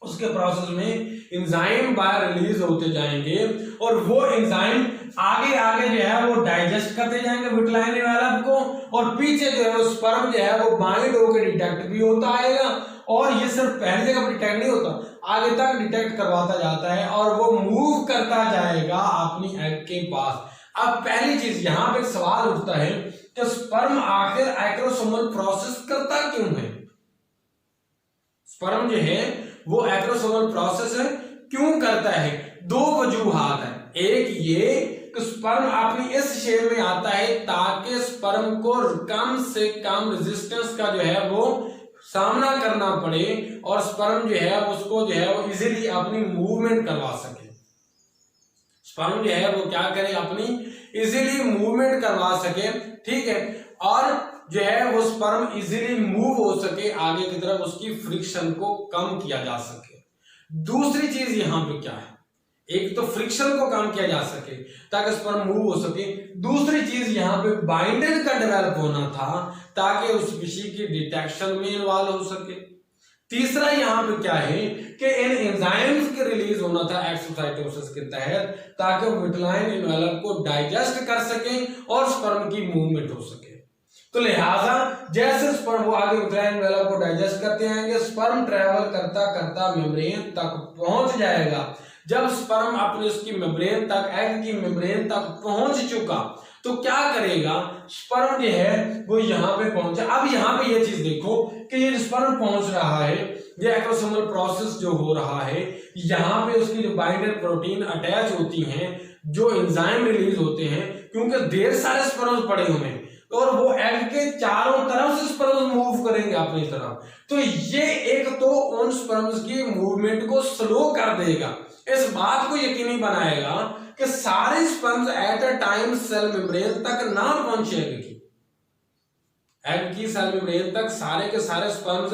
उसके प्रोसेस में एंजाइम बाहर रिलीज होते जाएंगे और वो एंजाइम आगे आगे जो है वो डाइजेस्ट करते जाएंगे विटलाइन इन्वेलप को, और पीछे जो है वो स्पर्म जो है वो बाइंड होकर डिटेक्ट भी होता आएगा। और ये सिर्फ पहली जगह पर डिटेक्ट नहीं होता, आगे तक डिटेक्ट करवाता जाता है और वो मूव करता जाएगा अपनी एग के पास। अब पहली चीज यहां पे सवाल उठता है कि स्पर्म आखिर एक्रोसोमल प्रोसेस करता क्यों है? स्पर्म जो है वो एक्रोसोमल प्रोसेस है क्यों करता है? दो वजूहात है। एक ये कि स्पर्म अपनी इस शेप में आता है ताकि स्पर्म को कम से कम रेजिस्टेंस का जो है वो सामना करना पड़े और स्पर्म जो है उसको जो है वो इजीली अपनी मूवमेंट करवा सके। स्पर्म जो है वो क्या करे, अपनी इजीली मूवमेंट करवा सके, ठीक है, और जो है वो स्पर्म इजीली मूव हो सके आगे की तरफ, उसकी फ्रिक्शन को कम किया जा सके। दूसरी चीज यहां पे क्या है, एक तो फ्रिक्शन को कम किया जा सके ताकि स्पर्म मूव हो सके, दूसरी चीज यहां पे बाइंडर का डेवलप होना था ताकि उस स्पीशीज की डिटेक्शन में इन्वॉल्व हो सके। तीसरा यहां पे क्या है कि इन एंजाइम्स के रिलीज होना था एक्सोसाइटोसिस के तहत ताकि वो विटाइन एनवेलप को डाइजेस्ट कर सके और स्पर्म की मूवमेंट हो सके। तो लिहाजा जैसे स्पर्म वो आगे विटाइन एनवेलप को डाइजेस्ट करते आएंगे, स्पर्म ट्रेवल करता करता मेम्ब्रेन तक पहुंच जाएगा। जब स्पर्म अपने उसकी मेम्ब्रेन तक, एग की मेम्ब्रेन तक पहुंच चुका तो क्या करेगा, स्पर्म जो है वो यहाँ पे पहुंचा। अब यहाँ पे ये चीज देखो कि ये स्पर्म पहुंच रहा है, ये एक्रोसोमल प्रोसेस जो हो रहा है, यहाँ पे उसकी जो बाइंडर प्रोटीन अटैच होती हैं, जो एंजाइम रिलीज होते हैं, क्योंकि ढेर सारे स्पर्म पड़े हुए हैं और वो एग के चारों तरफ से स्पर्म मूव करेंगे अपनी तरफ, तो ये एक तो उन स्पर्म्स की मूवमेंट को स्लो कर देगा, इस बात को यकीनी बनाएगा कि सारे sperms at a time cell membrane तक ना पहुंचे। एग की सेल मेम्ब्रेन तक सारे के सारे स्पर्म्स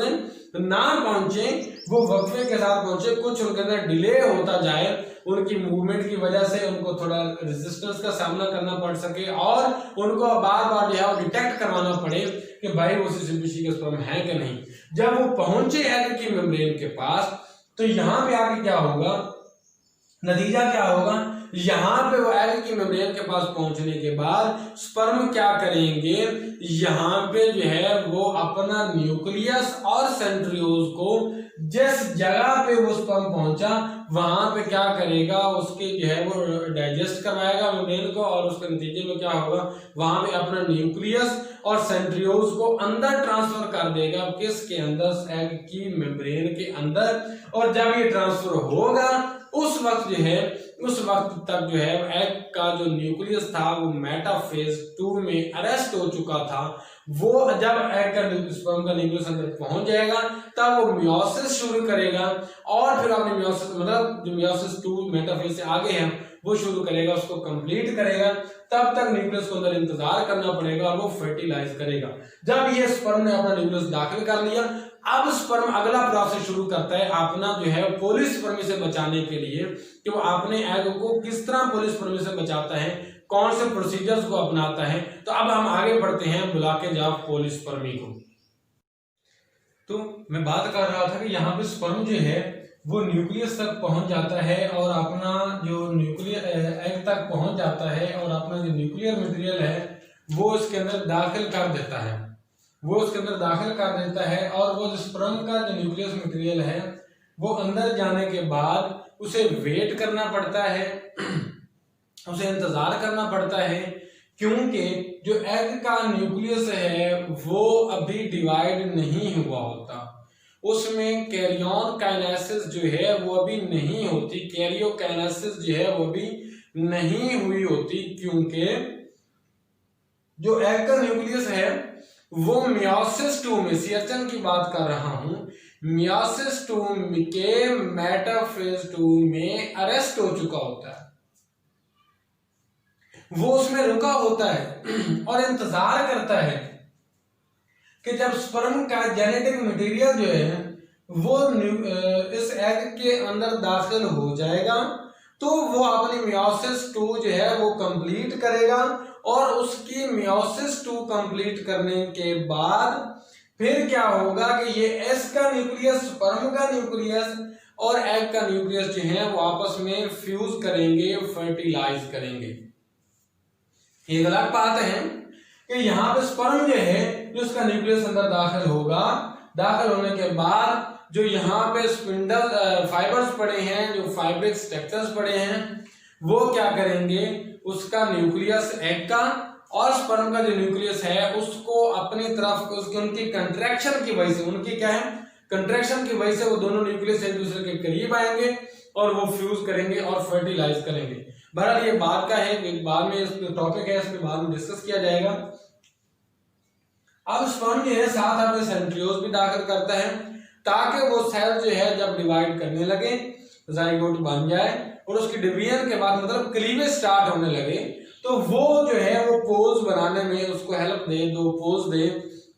ना पहुंचे, वो वक्फे के साथ पहुंचे, कुछ उनके अंदर डिले होता जाए, उनकी मूवमेंट की वजह से उनको थोड़ा रेजिस्टेंस का सामना करना पड़ सके और उनको बार बार जो है वो डिटेक्ट करवाना पड़े कि भाई वो उसी स्पीशीज के स्पर्म है कि नहीं। जब वो पहुंचे एग की मेम्ब्रेन के पास तो यहां पे आगे क्या होगा, नतीजा क्या होगा, यहां पे वो एग की मेम्ब्रेन के पास पहुंचने के बाद स्पर्म क्या करेंगे, यहां पे जो है वो अपना न्यूक्लियस और सेंट्रियोज को जिस जगह पे वो स्पर्म पहुंचा वहां पे क्या करेगा, उसके जो है वो डाइजेस्ट करवाएगा मेम्ब्रेन को और उसके नतीजे में क्या होगा, वहां पे अपना न्यूक्लियस और सेंट्रियोज को अंदर ट्रांसफर कर देगा, किसके अंदर, एग की मेम्ब्रेन के अंदर। और जब ये ट्रांसफर होगा उस वक्त जो है, उस वक्त तक जो है एग का जो न्यूक्लियस था वो मेटाफेज 2 में अरेस्ट हो चुका था। वो जब एग का स्पर्म का न्यूक्लियस अंदर पहुंच जाएगा तब वो मियोसिस शुरू करेगा और फिर अपने मियोसिस मतलब जो मियोसिस 2 मेटाफेज से आगे है वो शुरू करेगा, उसको कंप्लीट करेगा, तब तक न्यूक्लियस को अंदर इंतजार करना पड़ेगा और वो फर्टिलाइज करेगा। जब ये स्पर्म ने अपना न्यूक्लियस दाखिल कर लिया, अब स्पर्म अगला प्रोसेस शुरू करता है अपना जो है पॉलीस्पर्मी से बचाने के लिए कि वो अपने एग को किस तरह पॉलीस्पर्मी से बचाता है, कौन से प्रोसीजर्स को अपनाता है। तो अब हम आगे बढ़ते हैं ब्लॉकेज ऑफ पॉलीस्पर्मी को। तो मैं बात कर रहा था कि यहाँ पे स्पर्म जो है वो न्यूक्लियस तक पहुंच जाता है और अपना जो न्यूक्लियर एग तक पहुंच जाता है और अपना जो न्यूक्लियर मटेरियल है वो इसके अंदर दाखिल कर देता है, वो उसके अंदर दाखिल कर देता है और वो जो स्पर्म का जो न्यूक्लियस मटेरियल है वो अंदर जाने के बाद उसे वेट करना पड़ता है, उसे इंतजार करना पड़ता है, क्योंकि जो एग का न्यूक्लियस है वो अभी डिवाइड नहीं हुआ होता, उसमें कैरियन काइनेसिस जो है वो अभी नहीं होती, कैरियोकाइनेसिस जो है वो अभी नहीं हुई होती, क्योंकि जो एग का न्यूक्लियस है वो मियोसिस 2 में, सियरचन की बात कर रहा हूं, मियोसिस 2 के मेटाफेज 2 में अरेस्ट हो चुका होता है, वो उसमें रुका होता है और इंतजार करता है कि जब स्पर्म का जेनेटिक मटेरियल जो है वो इस एग के अंदर दाखिल हो जाएगा तो वो अपनी मियोसिस 2 जो है वो कंप्लीट करेगा और उसकी मियोसिस 2 कंप्लीट करने के बाद फिर क्या होगा कि ये एस का न्यूक्लियस, स्पर्म का न्यूक्लियस और एग का न्यूक्लियस जो है वो आपस में फ्यूज करेंगे, फर्टिलाइज करेंगे। ये गलत बात है कि यहाँ पे स्पर्म जो है जो उसका न्यूक्लियस अंदर दाखिल होगा, दाखिल होने के बाद जो यहाँ पे स्पिंडल फाइबर्स पड़े हैं, जो फाइब्रिक स्ट्रक्चर्स पड़े हैं, वो क्या करेंगे, उसका न्यूक्लियस एग का और स्पर्म का जो न्यूक्लियस है उसको अपनी तरफ, उसकी उनकी कंट्रैक्शन की वजह से, उनकी क्या है, कंट्रैक्शन की वजह से वो दोनों न्यूक्लियस एक दूसरे के करीब आएंगे और वो फ्यूज करेंगे और फर्टिलाइज करेंगे। बहरहाल ये बाद का है, बाद में इस टॉपिक है, इसमें बाद में डिस्कस किया जाएगा। अब स्पर्म जो है साथ अपने सेंट्रियोज भी दाखिल करता है ताकि वो सेल जो है जब डिवाइड करने लगे, जाइगोट बन जाए और उसकी डिवीजन के बाद मतलब क्लीवेज स्टार्ट होने लगे, तो वो जो है वो पोज बनाने में उसको हेल्प दे, दो पोज दे,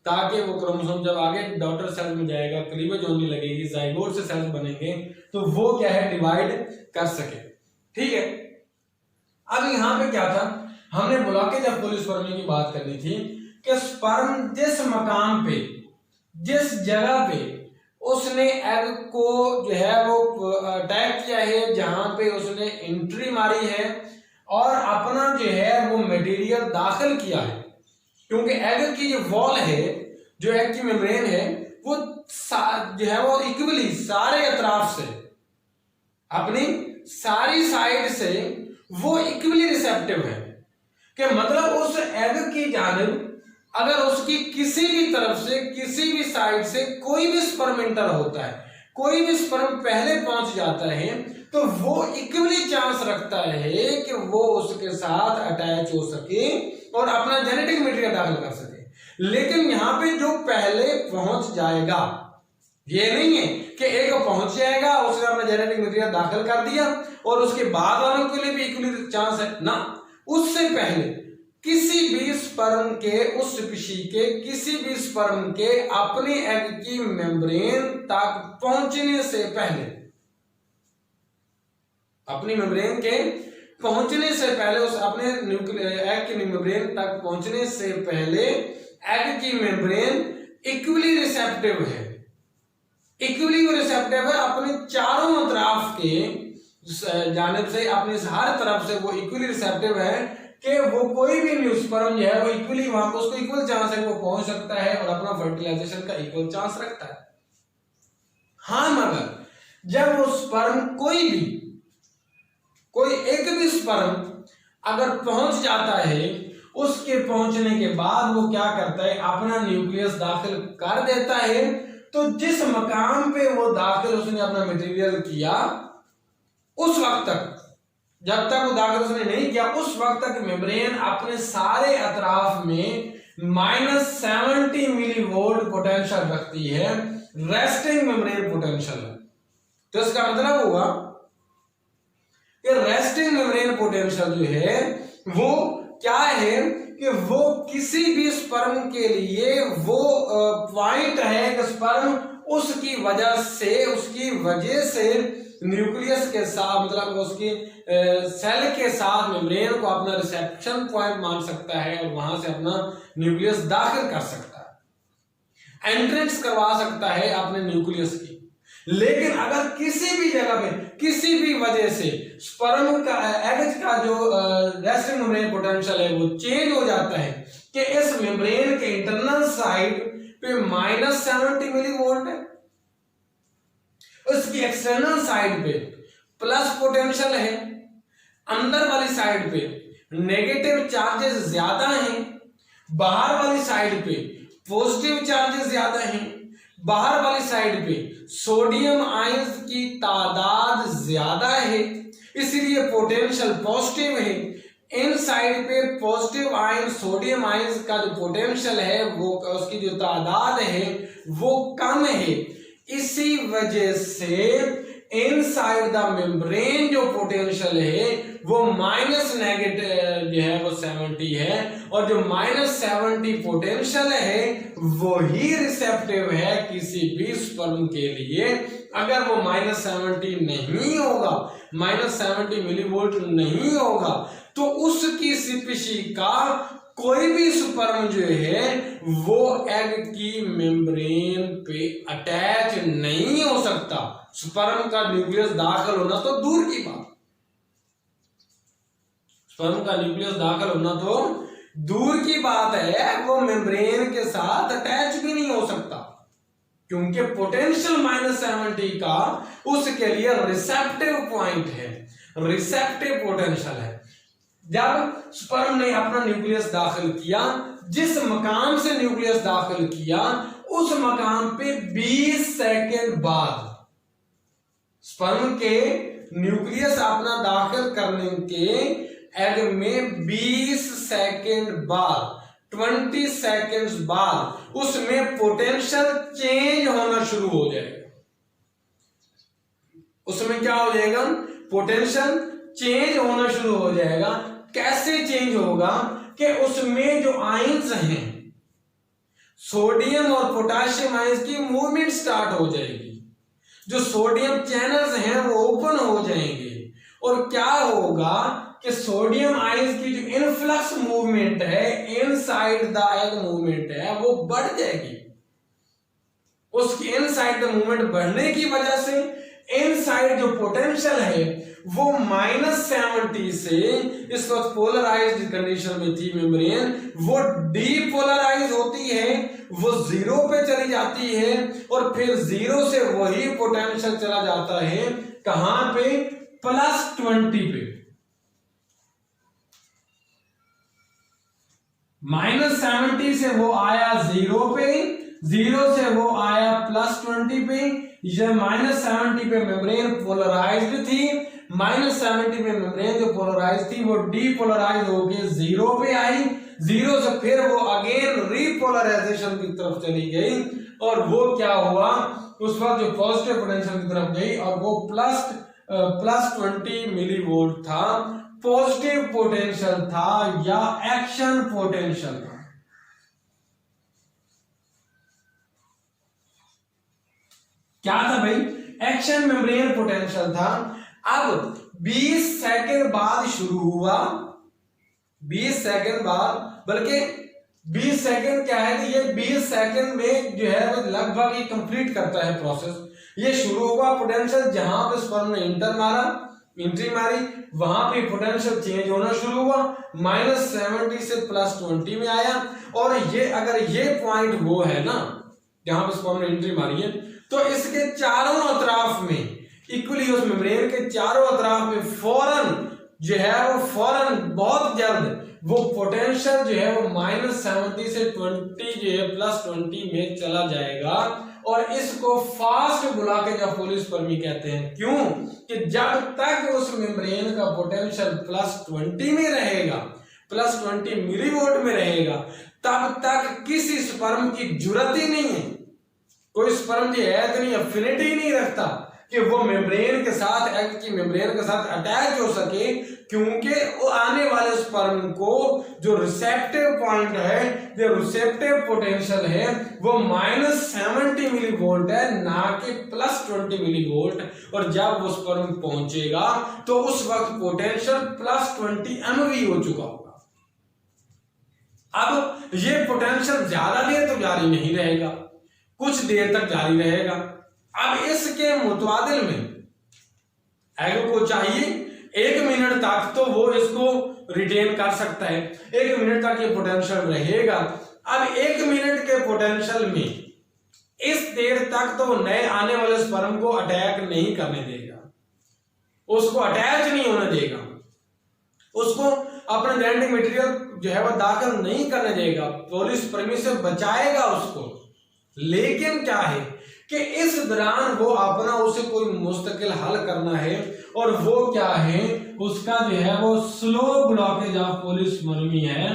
ताकि वो क्रोमोसोम जब आगे डॉटर सेल में जाएगा, क्लीवेज होने लगेगी, जाइगोट से सेल्स बनेंगे, तो वो क्या है, डिवाइड कर सके। ठीक है, अब यहाँ पे क्या था, हमने ब्लॉकेज ऑफ पॉलीस्पर्मी की बात करनी थी कि स्पर्म जिस मकाम पे, जिस जगह पे उसने एग को जो है वो अटैक किया है, जहां पे उसने एंट्री मारी है और अपना जो है वो मटेरियल दाखिल किया है, क्योंकि एग की जो वॉल है, जो एग की मेम्ब्रेन है, वो जो है वो इक्वली सारे अतराफ से, अपनी सारी साइड से वो इक्वली रिसेप्टिव है, कि मतलब उस एग की जानिब अगर उसकी किसी भी तरफ से, किसी भी साइड से कोई भी स्पर्म एंटर होता है, कोई भी स्पर्म पहले पहुंच जाता है, तो वो इक्वली चांस रखता है कि वो उसके साथ अटैच हो सके और अपना जेनेटिक मटेरियल दाखिल कर सके। लेकिन यहाँ पे जो पहले पहुंच जाएगा, ये नहीं है कि एक पहुंच जाएगा, उसने अपना जेनेटिक मटेरियल दाखिल कर दिया और उसके बाद वालों के लिए भी इक्वली चांस है ना, उससे पहले किसी भी स्पर्म के, उस स्पीशी के किसी भी स्पर्म के अपने एग की मेम्ब्रेन तक पहुंचने से पहले, अपनी मेम्ब्रेन के पहुंचने से पहले, उस अपने एग की मेम्ब्रेन तक पहुंचने से पहले एग की मेम्ब्रेन इक्वली रिसेप्टिव है, इक्वली रिसेप्टिव है अपने चारों अतराफ के जानिब से, अपनी हर तरफ से वो इक्वली रिसेप्टिव है कि वो कोई भी न्यू स्पर्म जो है वो इक्वली वहां पर, उसको इक्वल चांस है, वो पहुंच सकता है और अपना फर्टिलाइजेशन का इक्वल चांस रखता है। हाँ, मगर जब वो स्पर्म कोई एक भी स्पर्म अगर पहुंच जाता है, उसके पहुंचने के बाद वो क्या करता है, अपना न्यूक्लियस दाखिल कर देता है, तो जिस मकाम पे वो दाखिल उसने अपना मटेरियल किया, उस वक्त तक, जब तक वो दाखिल उसने नहीं किया, उस वक्त तक मेम्ब्रेन अपने सारे अतराफ में -70 मिलीवोल्ट पोटेंशियल रखती है, रेस्टिंग मेम्ब्रेन पोटेंशियल। तो इसका मतलब हुआ कि रेस्टिंग मेम्ब्रेन पोटेंशियल जो है वो क्या है, कि वो किसी भी स्पर्म के लिए वो पॉइंट है कि स्पर्म उसकी वजह से न्यूक्लियस के साथ, मतलब उसकी सेल के साथ मेम्ब्रेन को अपना रिसेप्शन पॉइंट मान सकता है और वहां से अपना न्यूक्लियस दाखिल कर सकता है, एंट्रेंस करवा सकता है अपने न्यूक्लियस की। लेकिन अगर किसी भी जगह पे, किसी भी वजह से स्पर्म का, एग का जो रेस्टिंग मेम्ब्रेन पोटेंशियल है वो चेंज हो जाता है, कि इस मेम्ब्रेन के इंटरनल साइड पे -70 मिलीवोल्ट है, उसकी एक्सटर्नल साइड पे प्लस पोटेंशियल है, अंदर वाली साइड पे नेगेटिव चार्जेस ज्यादा हैं, बाहर वाली साइड पे पॉजिटिव चार्जेस ज्यादा हैं, बाहर वाली साइड पे सोडियम आयंस की तादाद ज्यादा है, इसलिए पोटेंशियल पॉजिटिव है। इन साइड पे पॉजिटिव आयन, सोडियम आयंस का जो पोटेंशियल है वो, उसकी जो तादाद है वो कम है, इसी वजह से इनसाइड द मेम्ब्रेन जो पोटेंशियल है वो नेगेटिव जो है वो 70 है, और जो -70 पोटेंशियल है वो ही रिसेप्टिव है किसी भी स्पर्म के लिए। अगर वो -70 नहीं होगा, -70 मिलीवोल्ट नहीं होगा, तो उसकी स्पीशी का कोई भी स्पर्म जो है वो एग की मेम्ब्रेन पे अटैच नहीं हो सकता। स्पर्म का न्यूक्लियस दाखिल होना तो दूर की बात, स्पर्म का न्यूक्लियस दाखिल होना तो दूर की बात है, वो मेम्ब्रेन के साथ अटैच भी नहीं हो सकता। क्योंकि पोटेंशियल -70 का उसके लिए रिसेप्टिव पॉइंट है, रिसेप्टिव पोटेंशियल है। जब स्पर्म ने अपना न्यूक्लियस दाखिल किया, जिस मकाम से न्यूक्लियस दाखिल किया उस मकाम पे 20 सेकेंड बाद स्पर्म के न्यूक्लियस अपना दाखिल करने के एग में 20 सेकेंड बाद 20 सेकेंड्स बाद उसमें पोटेंशियल चेंज होना शुरू हो जाएगा। उसमें क्या हो जाएगा? पोटेंशियल चेंज होना शुरू हो जाएगा। कैसे चेंज होगा कि उसमें जो आयंस हैं, सोडियम और पोटेशियम आयंस की मूवमेंट स्टार्ट हो जाएगी। जो सोडियम चैनल्स हैं वो ओपन हो जाएंगे और क्या होगा कि सोडियम आयंस की जो इनफ्लक्स मूवमेंट है, इनसाइड द एग मूवमेंट है, वो बढ़ जाएगी। उसकी इनसाइड द मूवमेंट बढ़ने की वजह से इनसाइड जो पोटेंशियल है वो -70 से, इस वक्त पोलराइज्ड कंडीशन में थी मेम्ब्रेन, वो डीपोलराइज होती है, वो 0 पे चली जाती है और फिर 0 से वही पोटेंशियल चला जाता है कहां पे? +20 पे। -70 से वो आया 0 पे, 0 से वो आया +20 पे। ये -70 पे मेम्ब्रेन पोलराइज्ड थी, -70 पे मेम्ब्रेन जो पोलराइज थी वो डीपोलराइज होके 0 पे आई, 0 से फिर वो अगेन रीपोलराइजेशन की तरफ चली गई और वो क्या हुआ? उस वक्त जो पॉजिटिव पोटेंशियल की तरफ गई और वो +20 मिलीवोल्ट था, पॉजिटिव पोटेंशियल था या एक्शन पोटेंशियल था। क्या था भाई? एक्शन मेम्ब्रेन पोटेंशियल था। अब 20 सेकेंड बाद शुरू हुआ, 20 सेकेंड बाद, बल्कि 20 सेकेंड क्या है कि ये 20 सेकेंड में जो है वो लगभग ये कंप्लीट करता है प्रोसेस। ये शुरू हुआ पोटेंशियल जहां पे स्पर्म ने एंट्री मारी, वहां पे पोटेंशियल चेंज होना शुरू हुआ, -70 से +20 में आया। और ये अगर ये पॉइंट वो है ना जहां पे स्पर्म ने एंट्री मारी है, तो इसके चारों अतराफ में इक्वली, उस मेम्ब्रेन के चारों अतराफ में फौरन जो है वो फौरन बहुत जल्द वो पोटेंशियल जो है वो -70 से 20 जो है +20 में चला जाएगा। और इसको फास्ट ब्लॉकेज ऑफ पॉलीस्पर्मी कहते हैं। क्यों? कि जब तक उस मेम्ब्रेन का पोटेंशियल +20 में रहेगा, +20 मिलीवोल्ट में रहेगा, तब तक किसी स्पर्म की जरूरत ही नहीं है, कोई स्पर्म जो है इतनी अफिनिटी नहीं रखता कि वो मेम्ब्रेन के साथ, एग की मेम्ब्रेन के साथ अटैच हो सके, क्योंकि वो आने वाले स्पर्म को जो रिसेप्टिव पॉइंट है, जो रिसेप्टिव पोटेंशियल है, वो -70 मिलीवोल्ट है, ना कि +20 मिलीवोल्ट। और जब वो स्पर्म पहुंचेगा तो उस वक्त पोटेंशियल +20 MV हो चुका होगा। अब ये पोटेंशियल ज्यादा देर तो जारी नहीं रहेगा, कुछ देर तक जारी रहेगा। अब इसके मुतवादिल में एग को चाहिए 1 मिनट तक तो वो इसको रिटेन कर सकता है, 1 मिनट तक ये पोटेंशियल रहेगा। अब 1 मिनट के पोटेंशियल में इस देर तक तो नए आने वाले स्पर्म को अटैक नहीं करने देगा, उसको अटैच नहीं होने देगा, उसको अपना जेनेटिक मटेरियल जो है वह दाखिल नहीं करने देगा, पॉलीस्पर्मी से बचाएगा उसको। लेकिन क्या है कि इस दौरान वो अपना उसे कोई मुस्तकिल हल करना है, और वो क्या है, उसका जो है वो स्लो ब्लॉकेज ऑफ पॉलीस्पर्मी है।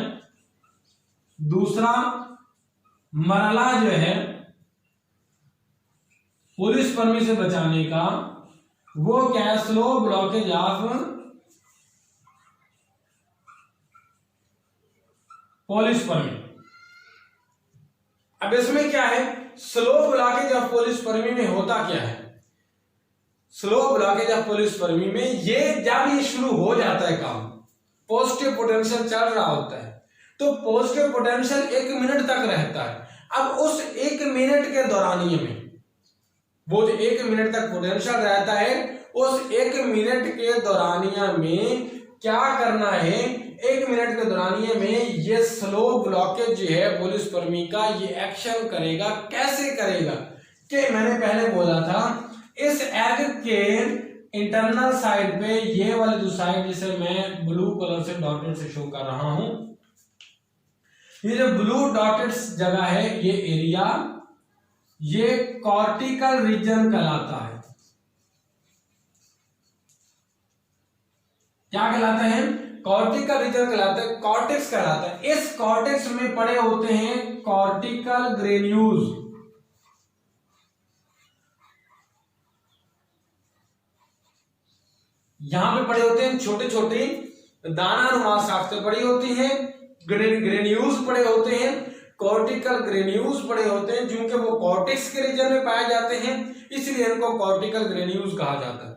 दूसरा मरला जो है पॉलीस्पर्मी से बचाने का, वो क्या है? Slow blockage of polyspermy. अब इसमें क्या है, स्लो ब्लॉकेज ऑफ पॉलीस्पर्मी में होता क्या है? स्लो ब्लॉकेज ऑफ पॉलीस्पर्मी में ये जब ये शुरू हो जाता है काम, पॉजिटिव पोटेंशियल चल रहा होता है, तो पॉजिटिव पोटेंशियल 1 मिनट तक रहता है। अब उस 1 मिनट के दौरानिये में, वो जो 1 मिनट तक पोटेंशियल रहता है, उस 1 मिनट के दौरानिया में क्या करना है? 1 मिनट के दौरानिये में ये स्लो ब्लॉकेज जो है पॉलीस्पर्मी का, ये एक्शन करेगा। कैसे करेगा? कि मैंने पहले बोला था इस एग के इंटरनल साइड पे ये वाली जो साइड जिसे मैं ब्लू कलर से डॉटेड से शो कर रहा हूं, ये जो ब्लू डॉटेड जगह है ये एरिया, ये कॉर्टिकल रीजन कहलाता है। क्या कहलाता है? कॉर्टिकल रीजन कहलाता है, कॉर्टेक्स कहलाता है। इस कॉर्टेक्स में पड़े होते हैं कॉर्टिकल ग्रेन्यूल्स। यहां पे पड़े होते हैं छोटे छोटे दानानुमा शाखाएं पड़ी होती हैं, ग्रेन्यूल्स पड़े होते हैं, कॉर्टिकल ग्रेन्यूल्स पड़े होते हैं, जिनके वो कॉर्टेक्स के रीजन में पाए जाते हैं, इसलिए इनको कॉर्टिकल ग्रेन्यूल्स कहा जाता है।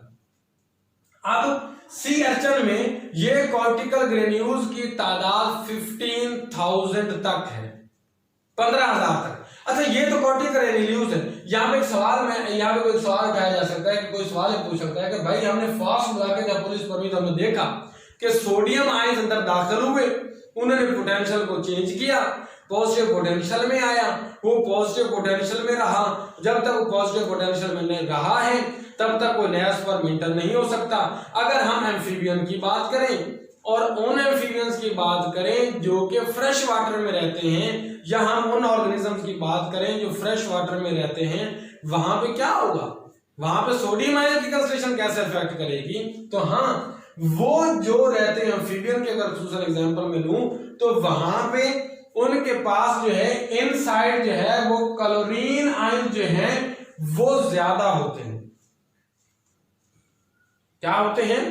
अब सी अर्चन में ये कॉर्टिकल ग्रेन्यूल्स की तादाद 15,000 तक है, 15,000 तक। अच्छा, ये तो कॉर्टिकल ग्रेन्यूल्स है। यहाँ पे एक सवाल यहाँ पे कोई सवाल उठाया जा सकता है कि कोई सवाल पूछ सकता है कि भाई हमने फास्ट बुला के जब पुलिस परमिट हमने देखा कि सोडियम आयन अंदर दाखिल हुए, उन्होंने पोटेंशियल को चेंज किया, पॉजिटिव पोटेंशियल में आया, वो पॉजिटिव पोटेंशियल में रहा, जब तक वो पॉजिटिव पोटेंशियल में रहा है तब तक कोई नया स्पर्म इंटर नहीं हो सकता। अगर हम एम्फीबियन की बात करें और उन एम्फीबियंस की बात करें जो कि फ्रेश वाटर में रहते हैं, या हम उन ऑर्गेनिजम्स की बात करें जो फ्रेश वाटर में रहते हैं, वहां पे क्या होगा? वहां पे सोडियम आयन की कंसंट्रेशन कैसे अफेक्ट करेगी? तो हाँ, वो जो रहते हैं एम्फीबियन के अगर दूसरा एग्जांपल में लूं तो वहां पे उनके पास जो है इनसाइड जो है वो क्लोरीन आयन जो है वो ज्यादा होते हैं। क्या होते हैं?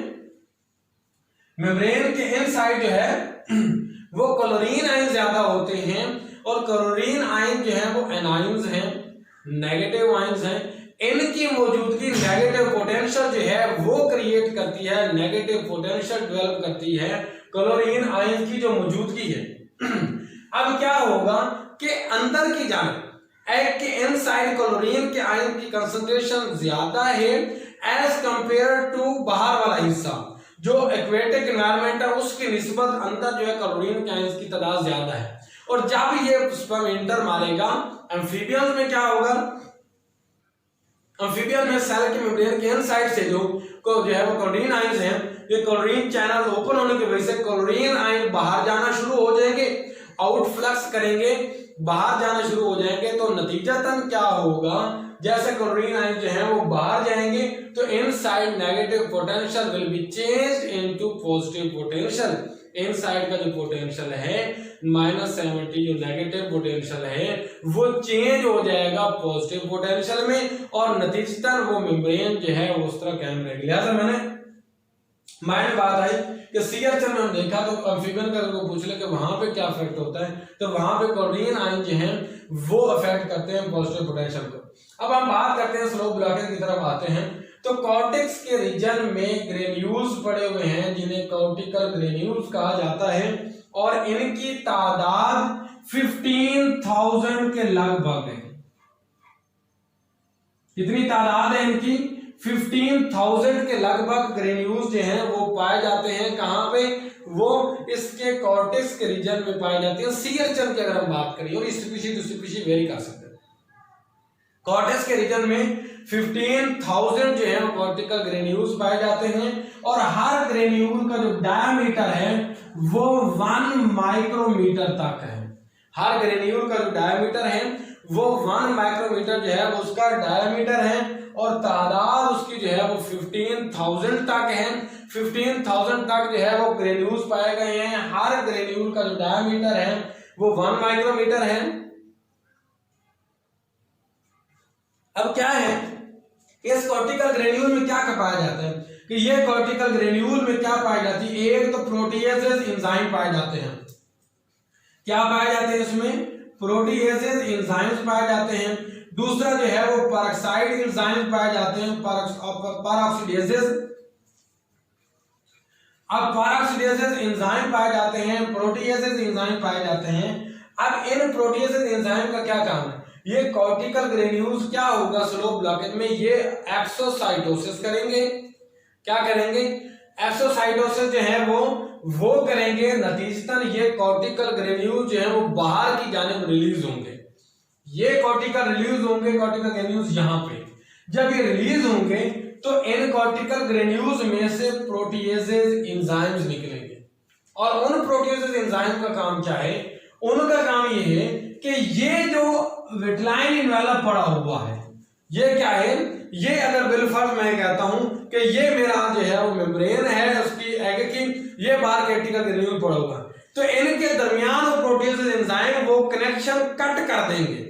मेम्ब्रेन के इनसाइड जो है वो क्लोरीन आयन ज्यादा होते हैं, और क्लोरीन आयन जो है वो एनायंस हैं, नेगेटिव आयंस हैं। इनकी मौजूदगी नेगेटिव पोटेंशियल जो है वो क्रिएट करती है, नेगेटिव पोटेंशियल डेवलप करती है क्लोरीन आयन की जो मौजूदगी है। अब क्या होगा कि अंदर की जानिब एग के इनसाइड क्लोरीन के आयन की कंसंट्रेशन ज्यादा है एज कंपेयर टू बाहर वाला हिस्सा जो एक्वेटिक एनवायरनमेंट है, उसकी निस्बत अंदर जो है क्लोरीन के आयन की तादाद ज्यादा है। और जब ये स्पर्म इंटर मारेगा एम्फीबियंस में क्या होगा? एम्फीबियन में सेल के मेम्ब्रेन के इनसाइड से जो है वो क्लोरीन आयंस हैं, ये क्लोरीन चैनल ओपन होने की वजह से क्लोरीन आयन बाहर जाना शुरू हो जाएंगे, आउटफ्लक्स करेंगे, बाहर जाना शुरू हो जाएंगे। तो नतीजतन क्या होगा? जैसे क्लोरीन आयन जो है वो बाहर जाएंगे तो inside negative potential will be changed into positive potential. Inside का जो पोटेंशियल है -70, जो नेगेटिव पोटेंशियल है वो चेंज हो जाएगा पॉजिटिव पोटेंशियल में, और नतीजतन वो मेम्ब्रेन जो है वो उस तरह कायम रहेगी। लिहाजा मैंने माइंड बात आई कि सी अर्चन में हम देखा तो एम्फीबियन का अगर पूछ ले कि वहां पे क्या इफेक्ट होता है, तो वहां पे क्लोरीन आयन जो है वो अफेक्ट करते हैं पॉजिटिव पोटेंशियल को। अब हम बात करते हैं स्लो ब्लॉकेज की तरफ आते हैं। तो कॉर्टेक्स के रीजन में ग्रेन्यूल्स पड़े हुए हैं जिन्हें कॉर्टिकल ग्रेन्यूल्स कहा जाता है, और इनकी तादाद 15,000 के लगभग है। कितनी तादाद है इनकी? 15,000 के लगभग ग्रेन्यूल्स जो हैं वो पाए जाते हैं। कहां पे? वो इसके कॉर्टेक्स के रीजन में पाए जाते हैं। सी अर्चन की अगर हम बात करें, और स्पीशीज टू स्पीशीज वेरी कर सकते हैं, कॉर्टेक्स के रीजन में 15,000 जो है वो कॉर्टिकल ग्रेन्यूल्स पाए जाते हैं, और हर ग्रेन्यूल का जो डायमीटर है वो 1 माइक्रोमीटर तक है। हर ग्रेन्यूल का जो डायमीटर है वो 1 माइक्रोमीटर जो है वो उसका डायमीटर है, और तादाद उसकी जो है वो 15,000 तक है। 15,000 तक जो है वो ग्रेन्यूल्स पाए गए हैं। हर ग्रेन्यूल का जो डायमीटर है वो 1 माइक्रोमीटर है। अब क्या है, इस कॉर्टिकल ग्रेन्यूल में क्या पाया जाता है कि ये कॉर्टिकल ग्रेन्यूल में क्या पाई जाती है? एक तो प्रोटीएजेस एंजाइम पाए जाते हैं। क्या पाए जाते हैं इसमें? प्रोटीएजेस एंजाइम्स पाए जाते हैं। दूसरा जो है वो पेरोक्साइड एंजाइम पाए जाते हैं, पेरोक्सिडेजेस। अब पेरोक्सिडेजेस एंजाइम पाए जाते हैं, प्रोटीएजेस एंजाइम पाए जाते हैं। अब इन प्रोटीएजेस एंजाइम का क्या काम है? ये कॉर्टिकल ग्रेन्यूल्स क्या होगा स्लो ब्लॉकेज में? ये एक्सोसाइटोसिस करेंगे। क्या करेंगे? एक्सोसाइटोसिस जो है वो करेंगे। नतीजतन ये कॉर्टिकल ग्रेन्यूल जो है वो बाहर की जानिब रिलीज होंगे। ये कॉर्टिकल रिलीज होंगे, कॉर्टिकल ग्रेन्यूल्स यहाँ पे। जब ये रिलीज होंगे तो इन कॉर्टिकल ग्रेन्यूल्स में से प्रोटीएजेज एंजाइम्स निकलेंगे, और उन प्रोटीएजेज एंजाइम का काम क्या है? उनका काम ये है कि ये जो विटलाइन इन्वेलप पड़ा हुआ है, ये क्या है? ये अगर बिलफर्ज मैं कहता हूं कि ये मेरा जो है वो मेम्ब्रेन है उसकी एग की, ये बाहर कॉर्टिकल ग्रेन्यूल पड़ा हुआ है, तो इनके दरमियान वो प्रोटीएजेज एंजाइम वो कनेक्शन कट कर देंगे।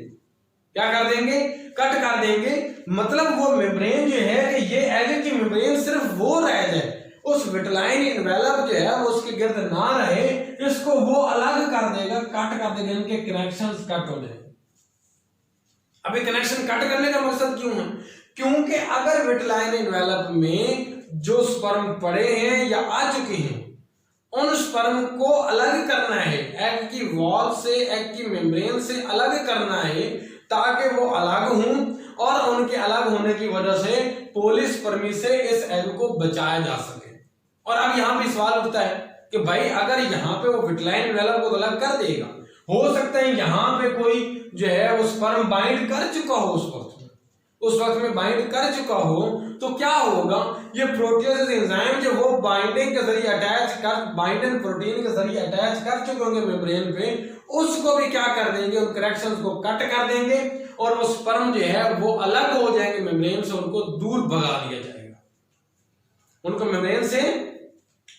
क्या कर देंगे? कट कर देंगे। मतलब वो मेम्ब्रेन जो है कि ये एग की मेम्ब्रेन सिर्फ वो रह जाए, उस विटलाइन इन्वेलप जो है वो उसके गिर्द ना रहे, इसको वो अलग कर देगा, कट कर देगा, इनके कनेक्शंस कट हो जाएंगे। अभी कनेक्शन कट करने का मकसद क्यों है? क्योंकि अगर विटलाइन इन्वेलप में जो स्पर्म पड़े हैं या आ चुके हैं, उन स्पर्म को अलग करना है, एग की वॉल से, एग की मेम्ब्रेन से अलग करना है, ताकि वो अलग हों, और उनके अलग होने की वजह से पोलिस्पर्मी से इस एग को बचाया जा सके। और अब यहाँ पे सवाल उठता है कि भाई अगर यहाँ पे वो विटलाइन इन्वेलप को अलग कर देगा, हो सकता है यहाँ पे कोई जो है वो स्पर्म बाइंड कर चुका हो, उस वक्त में बाइंड कर चुका हो, तो क्या होगा? ये प्रोटीएजेज एंजाइम जो वो बाइंडिंग के जरिए अटैच कर, बाइंडिंग प्रोटीन के जरिए अटैच कर चुके होंगे मेम्ब्रेन पे, उसको भी क्या कर देंगे? उन कनेक्शंस को कट कर देंगे, और वो स्पर्म जो है वो अलग हो जाएंगे मेम्ब्रेन से, उनको दूर भगा दिया जाएगा, उनको मेम्ब्रेन से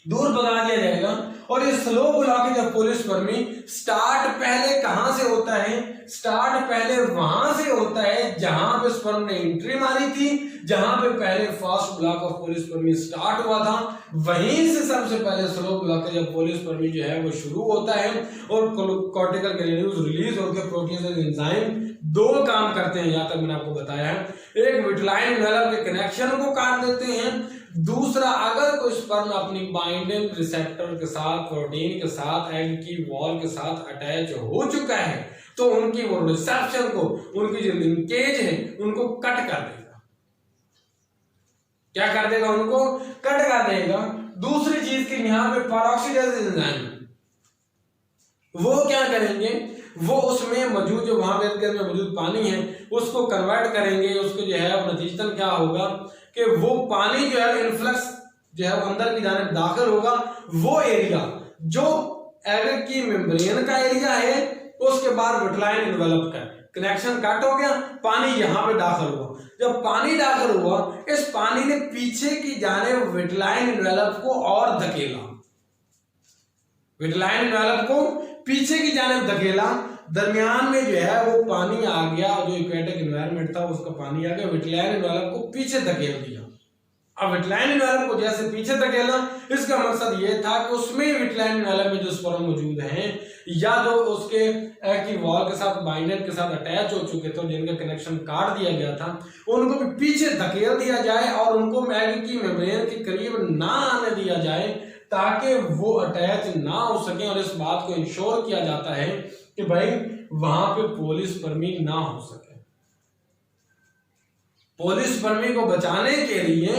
दूर भगा दिया जाएगा। और ये स्लो ब्लॉकेज ऑफ पोलिस्पर्मी स्टार्ट पहले कहां से होता है? स्टार्ट पहले वहां से होता है जहां पे स्पर्म ने एंट्री मारी थी, जहां पे पहले फर्स्ट ब्लॉक ऑफ पोलिस्पर्मी स्टार्ट हुआ था, वहीं से सबसे पहले स्लो ब्लॉकेज ऑफ पोलिस्पर्मी जो है वो शुरू होता है। और कॉर्टिकल ग्रेन्यूल्स रिलीज होकर प्रोटीएजेज एंजाइम दो काम करते हैं, यहां तक मैंने आपको बताया है। एक विटलाइन इन्वेलप के कनेक्शन को काट देते हैं, दूसरा अगर कोई स्पर्म अपनी बाइंडिंग रिसेप्टर के साथ, प्रोटीन के साथ, एग की वॉल के साथ अटैच हो चुका है, तो उनकी वो रिसेप्शन को, उनकी जो लिंकेज है उनको कट कर देगा। क्या कर देगा? उनको कट कर देगा। दूसरी चीज की यहाँ पे पेरोक्सीडेज एंजाइम वो क्या करेंगे? वो उसमें मौजूद जो वहां पे में मौजूद पानी है उसको कन्वर्ट करेंगे। उसको जो है नतीजतन क्या होगा कि वो पानी जो है इनफ्लक्स जो है अंदर की जानिब दाखिल होगा, वो एरिया जो एग की मेम्ब्रेन का एरिया है, उसके बाद विटलाइन इन्वेलप का कनेक्शन कट हो गया, पानी यहां पे दाखिल हुआ। जब पानी दाखिल हुआ, इस पानी ने पीछे की जानिब विटलाइन इन्वेलप को और धकेला, विटलाइन इन्वेलप को पीछे की जानिब धकेला, दरमियान में जो है वो पानी आ गया, जो एक्वेटिक एनवायरनमेंट था उसका पानी आ गया, विटलाइन इन्वेलप को पीछे धकेल दिया। अब विटलाइन इन्वेलप को जैसे पीछे धकेला, इसका मकसद ये था कि उसमें विटलाइन इन्वेलप में जो स्पर्म मौजूद हैं या जो उसके एग की वॉल के साथ, बाइंडर के साथ अटैच हो चुके थे, जिनका कनेक्शन काट दिया गया था, उनको भी पीछे धकेल दिया जाए और उनको एग की मेम्ब्रेन के करीब ना आने दिया जाए, ताकि वो अटैच ना हो सके। और इस बात को इंश्योर किया जाता है कि भाई वहां पे पोलिस्पर्मी ना हो सके। पोलिस्पर्मी को बचाने के लिए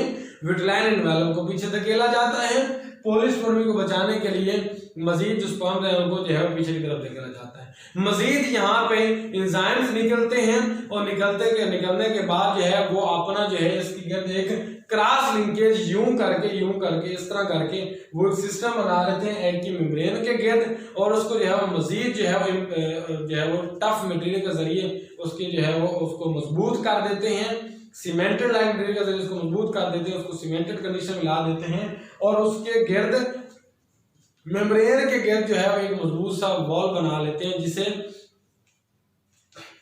विटलाइन इन्वेलप को पीछे धकेला जाता है, पोलिस्पर्मी को बचाने के लिए मजीद जो स्पर्म है उनको जो है पीछे की तरफ धकेला जाता है। मजीद यहाँ पे एंजाइम्स निकलते हैं और निकलने के बाद जो है वो अपना जो है इसकी एक क्रॉस लिंकेज यूं करके इस तरह करके वो एक सिस्टम बना लेते हैं एग की मेम्ब्रेन के गिर्द, और उसको जो है वो मजीद जो है वो टफ मटेरियल के जरिए उसकी जो है वो उसको मजबूत कर देते हैं, सीमेंटेड लाइक मटेरियल के जरिए उसको मजबूत कर देते हैं, उसको सीमेंटेड कंडीशन में ला देते हैं, और उसके गिर्द मेम्ब्रेन के गिर्द जो है वो एक मजबूत सा वॉल बना लेते हैं, जिसे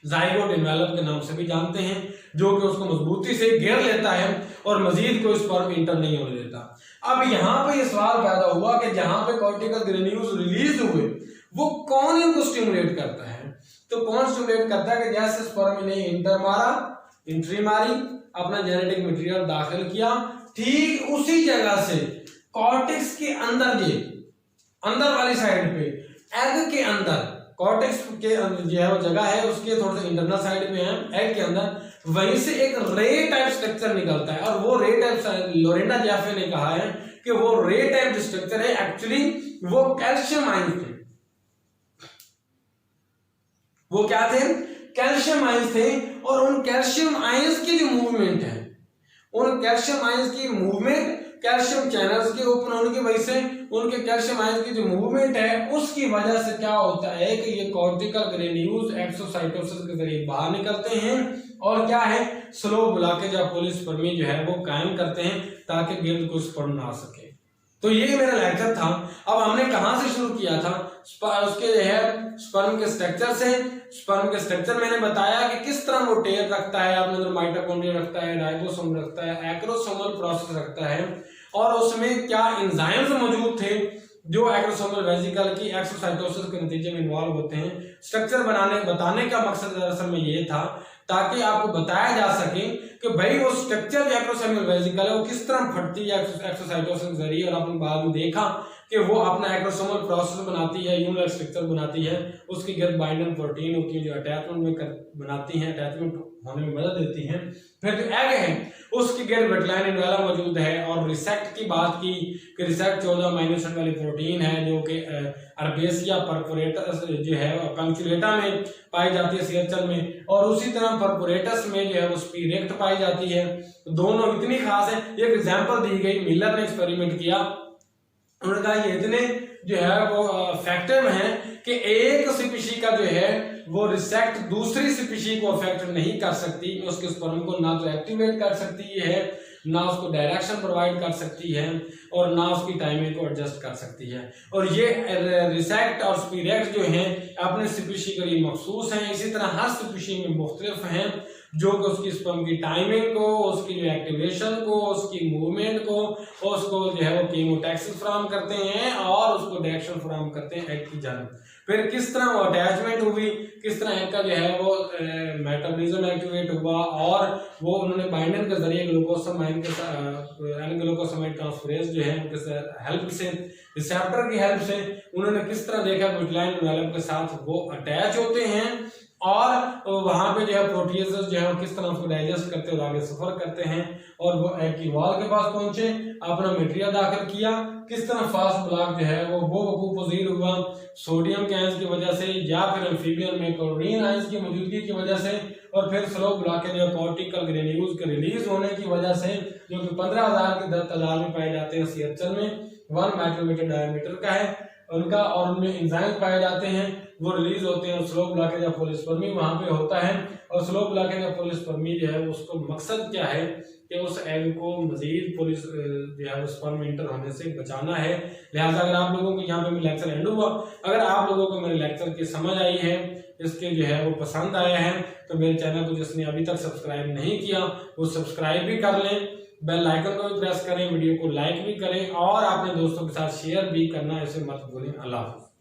जाइगोट इन्वेलप के नाम से भी जानते हैं, जो कि उसको मजबूती से घेर लेता है और मजीद कोई स्पर्म इंटर नहीं होने देता। अब यहाँ पे ये सवाल पैदा हुआ कि जहां पे कॉर्टिकल ग्रेन्यूल्स रिलीज हुए वो कौन इनको स्टिमुलेट करता है? तो कौन स्टिमुलेट करता है कि जैसे स्पर्म ने एंट्री मारी, अपना जेनेटिक मटेरियल दाखिल किया, ठीक उसी जगह से कॉर्टेक्स के अंदर वाली साइड पे, एग के अंदर, कॉर्टेक्स के जो है वो जगह है उसके थोड़ा सा इंटरनल साइड में है एग के अंदर, वहीं से एक रे टाइप स्ट्रक्चर निकलता है। और वो रे टाइप लोरेंडा जैफे ने कहा है कि वो रे टाइप स्ट्रक्चर है, एक्चुअली वो कैल्शियम आयन थे। वो क्या थे? कैल्शियम आयंस थे और उन कैल्शियम आयंस की जो मूवमेंट है, उन कैल्शियम आयंस की मूवमेंट कैल्शियम चैनल्स के ओपन होने की वजह से उनके कैल्शियम आयंस की जो मूवमेंट है उसकी वजह से क्या होता है कि ये कॉर्टिकल ग्रेन्यूल्स एक्सोसाइटोसिस के जरिए बाहर निकलते हैं और क्या है स्लो ब्लॉकेज या पॉलीस्पर्मी जो है वो कायम करते हैं ताकि गिर्द को स्पर्म ना आ सके। तो ये मेरा लेक्चर था। अब हमने कहां से शुरू किया था, उसके जो है स्पर्म के स्ट्रक्चर से। स्पर्म के स्ट्रक्चर मैंने बताया कि किस तरह वो टेल रखता है, अपने अंदर माइटोकॉन्ड्रिया रखता है, राइबोसोम रखता है, एक्रोसोमल प्रोसेस रखता है और उसमें क्या एंजाइम्स मौजूद थे जो एक्रोसोमल वेसिकल की एक्सोसाइटोसिस के नतीजे में इन्वॉल्व होते हैं। स्ट्रक्चर बताने का मकसद दरअसल में ये था ताकि आपको बताया जा सके कि भाई वो स्ट्रक्चर जो एक्रोसोमल वेसिकल है वो किस तरह फटती है एक्सोसाइटोसिस के जरिए, और आपने बाद में देखा कि वो अपना एक्रोसोमल प्रोसेस बनाती है, यूनिलर स्ट्रक्चर बनाती है, उसकी गिर्द बाइंडर प्रोटीन होती है जो अटैचमेंट में बनाती है, अटैचमेंट होने में मदद देती है। फिर जो एग है उसकी गिर्द वेटलाइन इनवेला मौजूद है। और रिसेक्ट की बात की कि रिसेक्ट 14 अमीनो एसिड वाली प्रोटीन है जो कि अर्बेसिया परफोरेटस जो है पंक्चुलेटा में पाई जाती है सियरचल में, और उसी तरह परफोरेटस में जो है वो स्पिरेक्ट पाई जाती है। दोनों इतनी खास है। एक एग्जांपल दी गई, मिलर ने एक्सपेरिमेंट किया, उन्होंने कहा ये इतने जो है वो फैक्टर है कि एक स्पीशी का जो है वो रिसेक्ट दूसरी स्पीशी को अफेक्ट नहीं कर सकती, उसके स्पर्म को ना तो एक्टिवेट कर सकती है, ना उसको डायरेक्शन प्रोवाइड कर सकती है और ना उसकी टाइमिंग को एडजस्ट कर सकती है। और ये रिसेक्ट और स्पिरेक्ट जो हैं अपने स्पीशी के लिए मखसूस हैं। इसी तरह हर स्पीशी में मुख्तलिफ हैं जो कि उसकी स्पर्म की टाइमिंग को, उसकी जो एक्टिवेशन को, उसकी मूवमेंट को, उसको जो है वो कीमोटैक्सिस फराहम करते हैं और उसको डायरेक्शन फराहम करते हैं एग की जानब। फिर किस तरह वो अटैचमेंट हुई, किस तरह एग का जो है वो मेटाबॉलिज्म एक्टिवेट हुआ और वो उन्होंने बाइंडर के जरिए ग्लूकोसामाइन के ग्लूकोसामाइन ट्रांसफरेज जो है उनके हेल्प से, रिसेप्टर की हेल्प से उन्होंने किस तरह देखा ग्लूटामाइन डेवलप के साथ वो अटैच होते हैं और वहां पे जो है प्रोटीएसेस जो है वो किस तरह उसको डाइजेस्ट करते और आगे सफर करते हैं और वो एग की वॉल के पास पहुंचे, अपना मटेरियल दाखिल किया, किस तरह फास्ट ब्लॉक जो है वो वकूफजीर हुआ सोडियम के आयंस की वजह से या फिर एम्फीबियन में क्लोरीन आयंस की मौजूदगी की वजह से, और फिर स्लो ब्लॉकेज या कॉर्टिकल ग्रेन्यूल्स के रिलीज होने की वजह से जो कि 15,000 की तादाद में पाए जाते हैं सियरचल में, 1 माइक्रोमीटर डायमीटर का है उनका, और उनमें एंजाइम्स पाए जाते हैं वो रिलीज होते हैं। स्लो ब्लॉकेज या पॉलीस्पर्मी वहां पे होता है और स्लो ब्लॉकेज या पॉलीस्पर्मी जो है उसको मकसद क्या है कि उस एग को मजीद जो है स्पर्म इंटर होने से बचाना है। लिहाजा अगर आप लोगों को यहाँ पे मेरा लेक्चर एंड हुआ, अगर आप लोगों को मेरे लेक्चर की समझ आई है, इसके जो है वो पसंद आया है, तो मेरे चैनल को जिसने अभी तक सब्सक्राइब नहीं किया वो सब्सक्राइब भी कर लें, बेल आइकन को भी प्रेस करें, वीडियो को लाइक भी करें और अपने दोस्तों के साथ शेयर भी करना इसे मत भूलें। अल्लाह हाफ़िज़।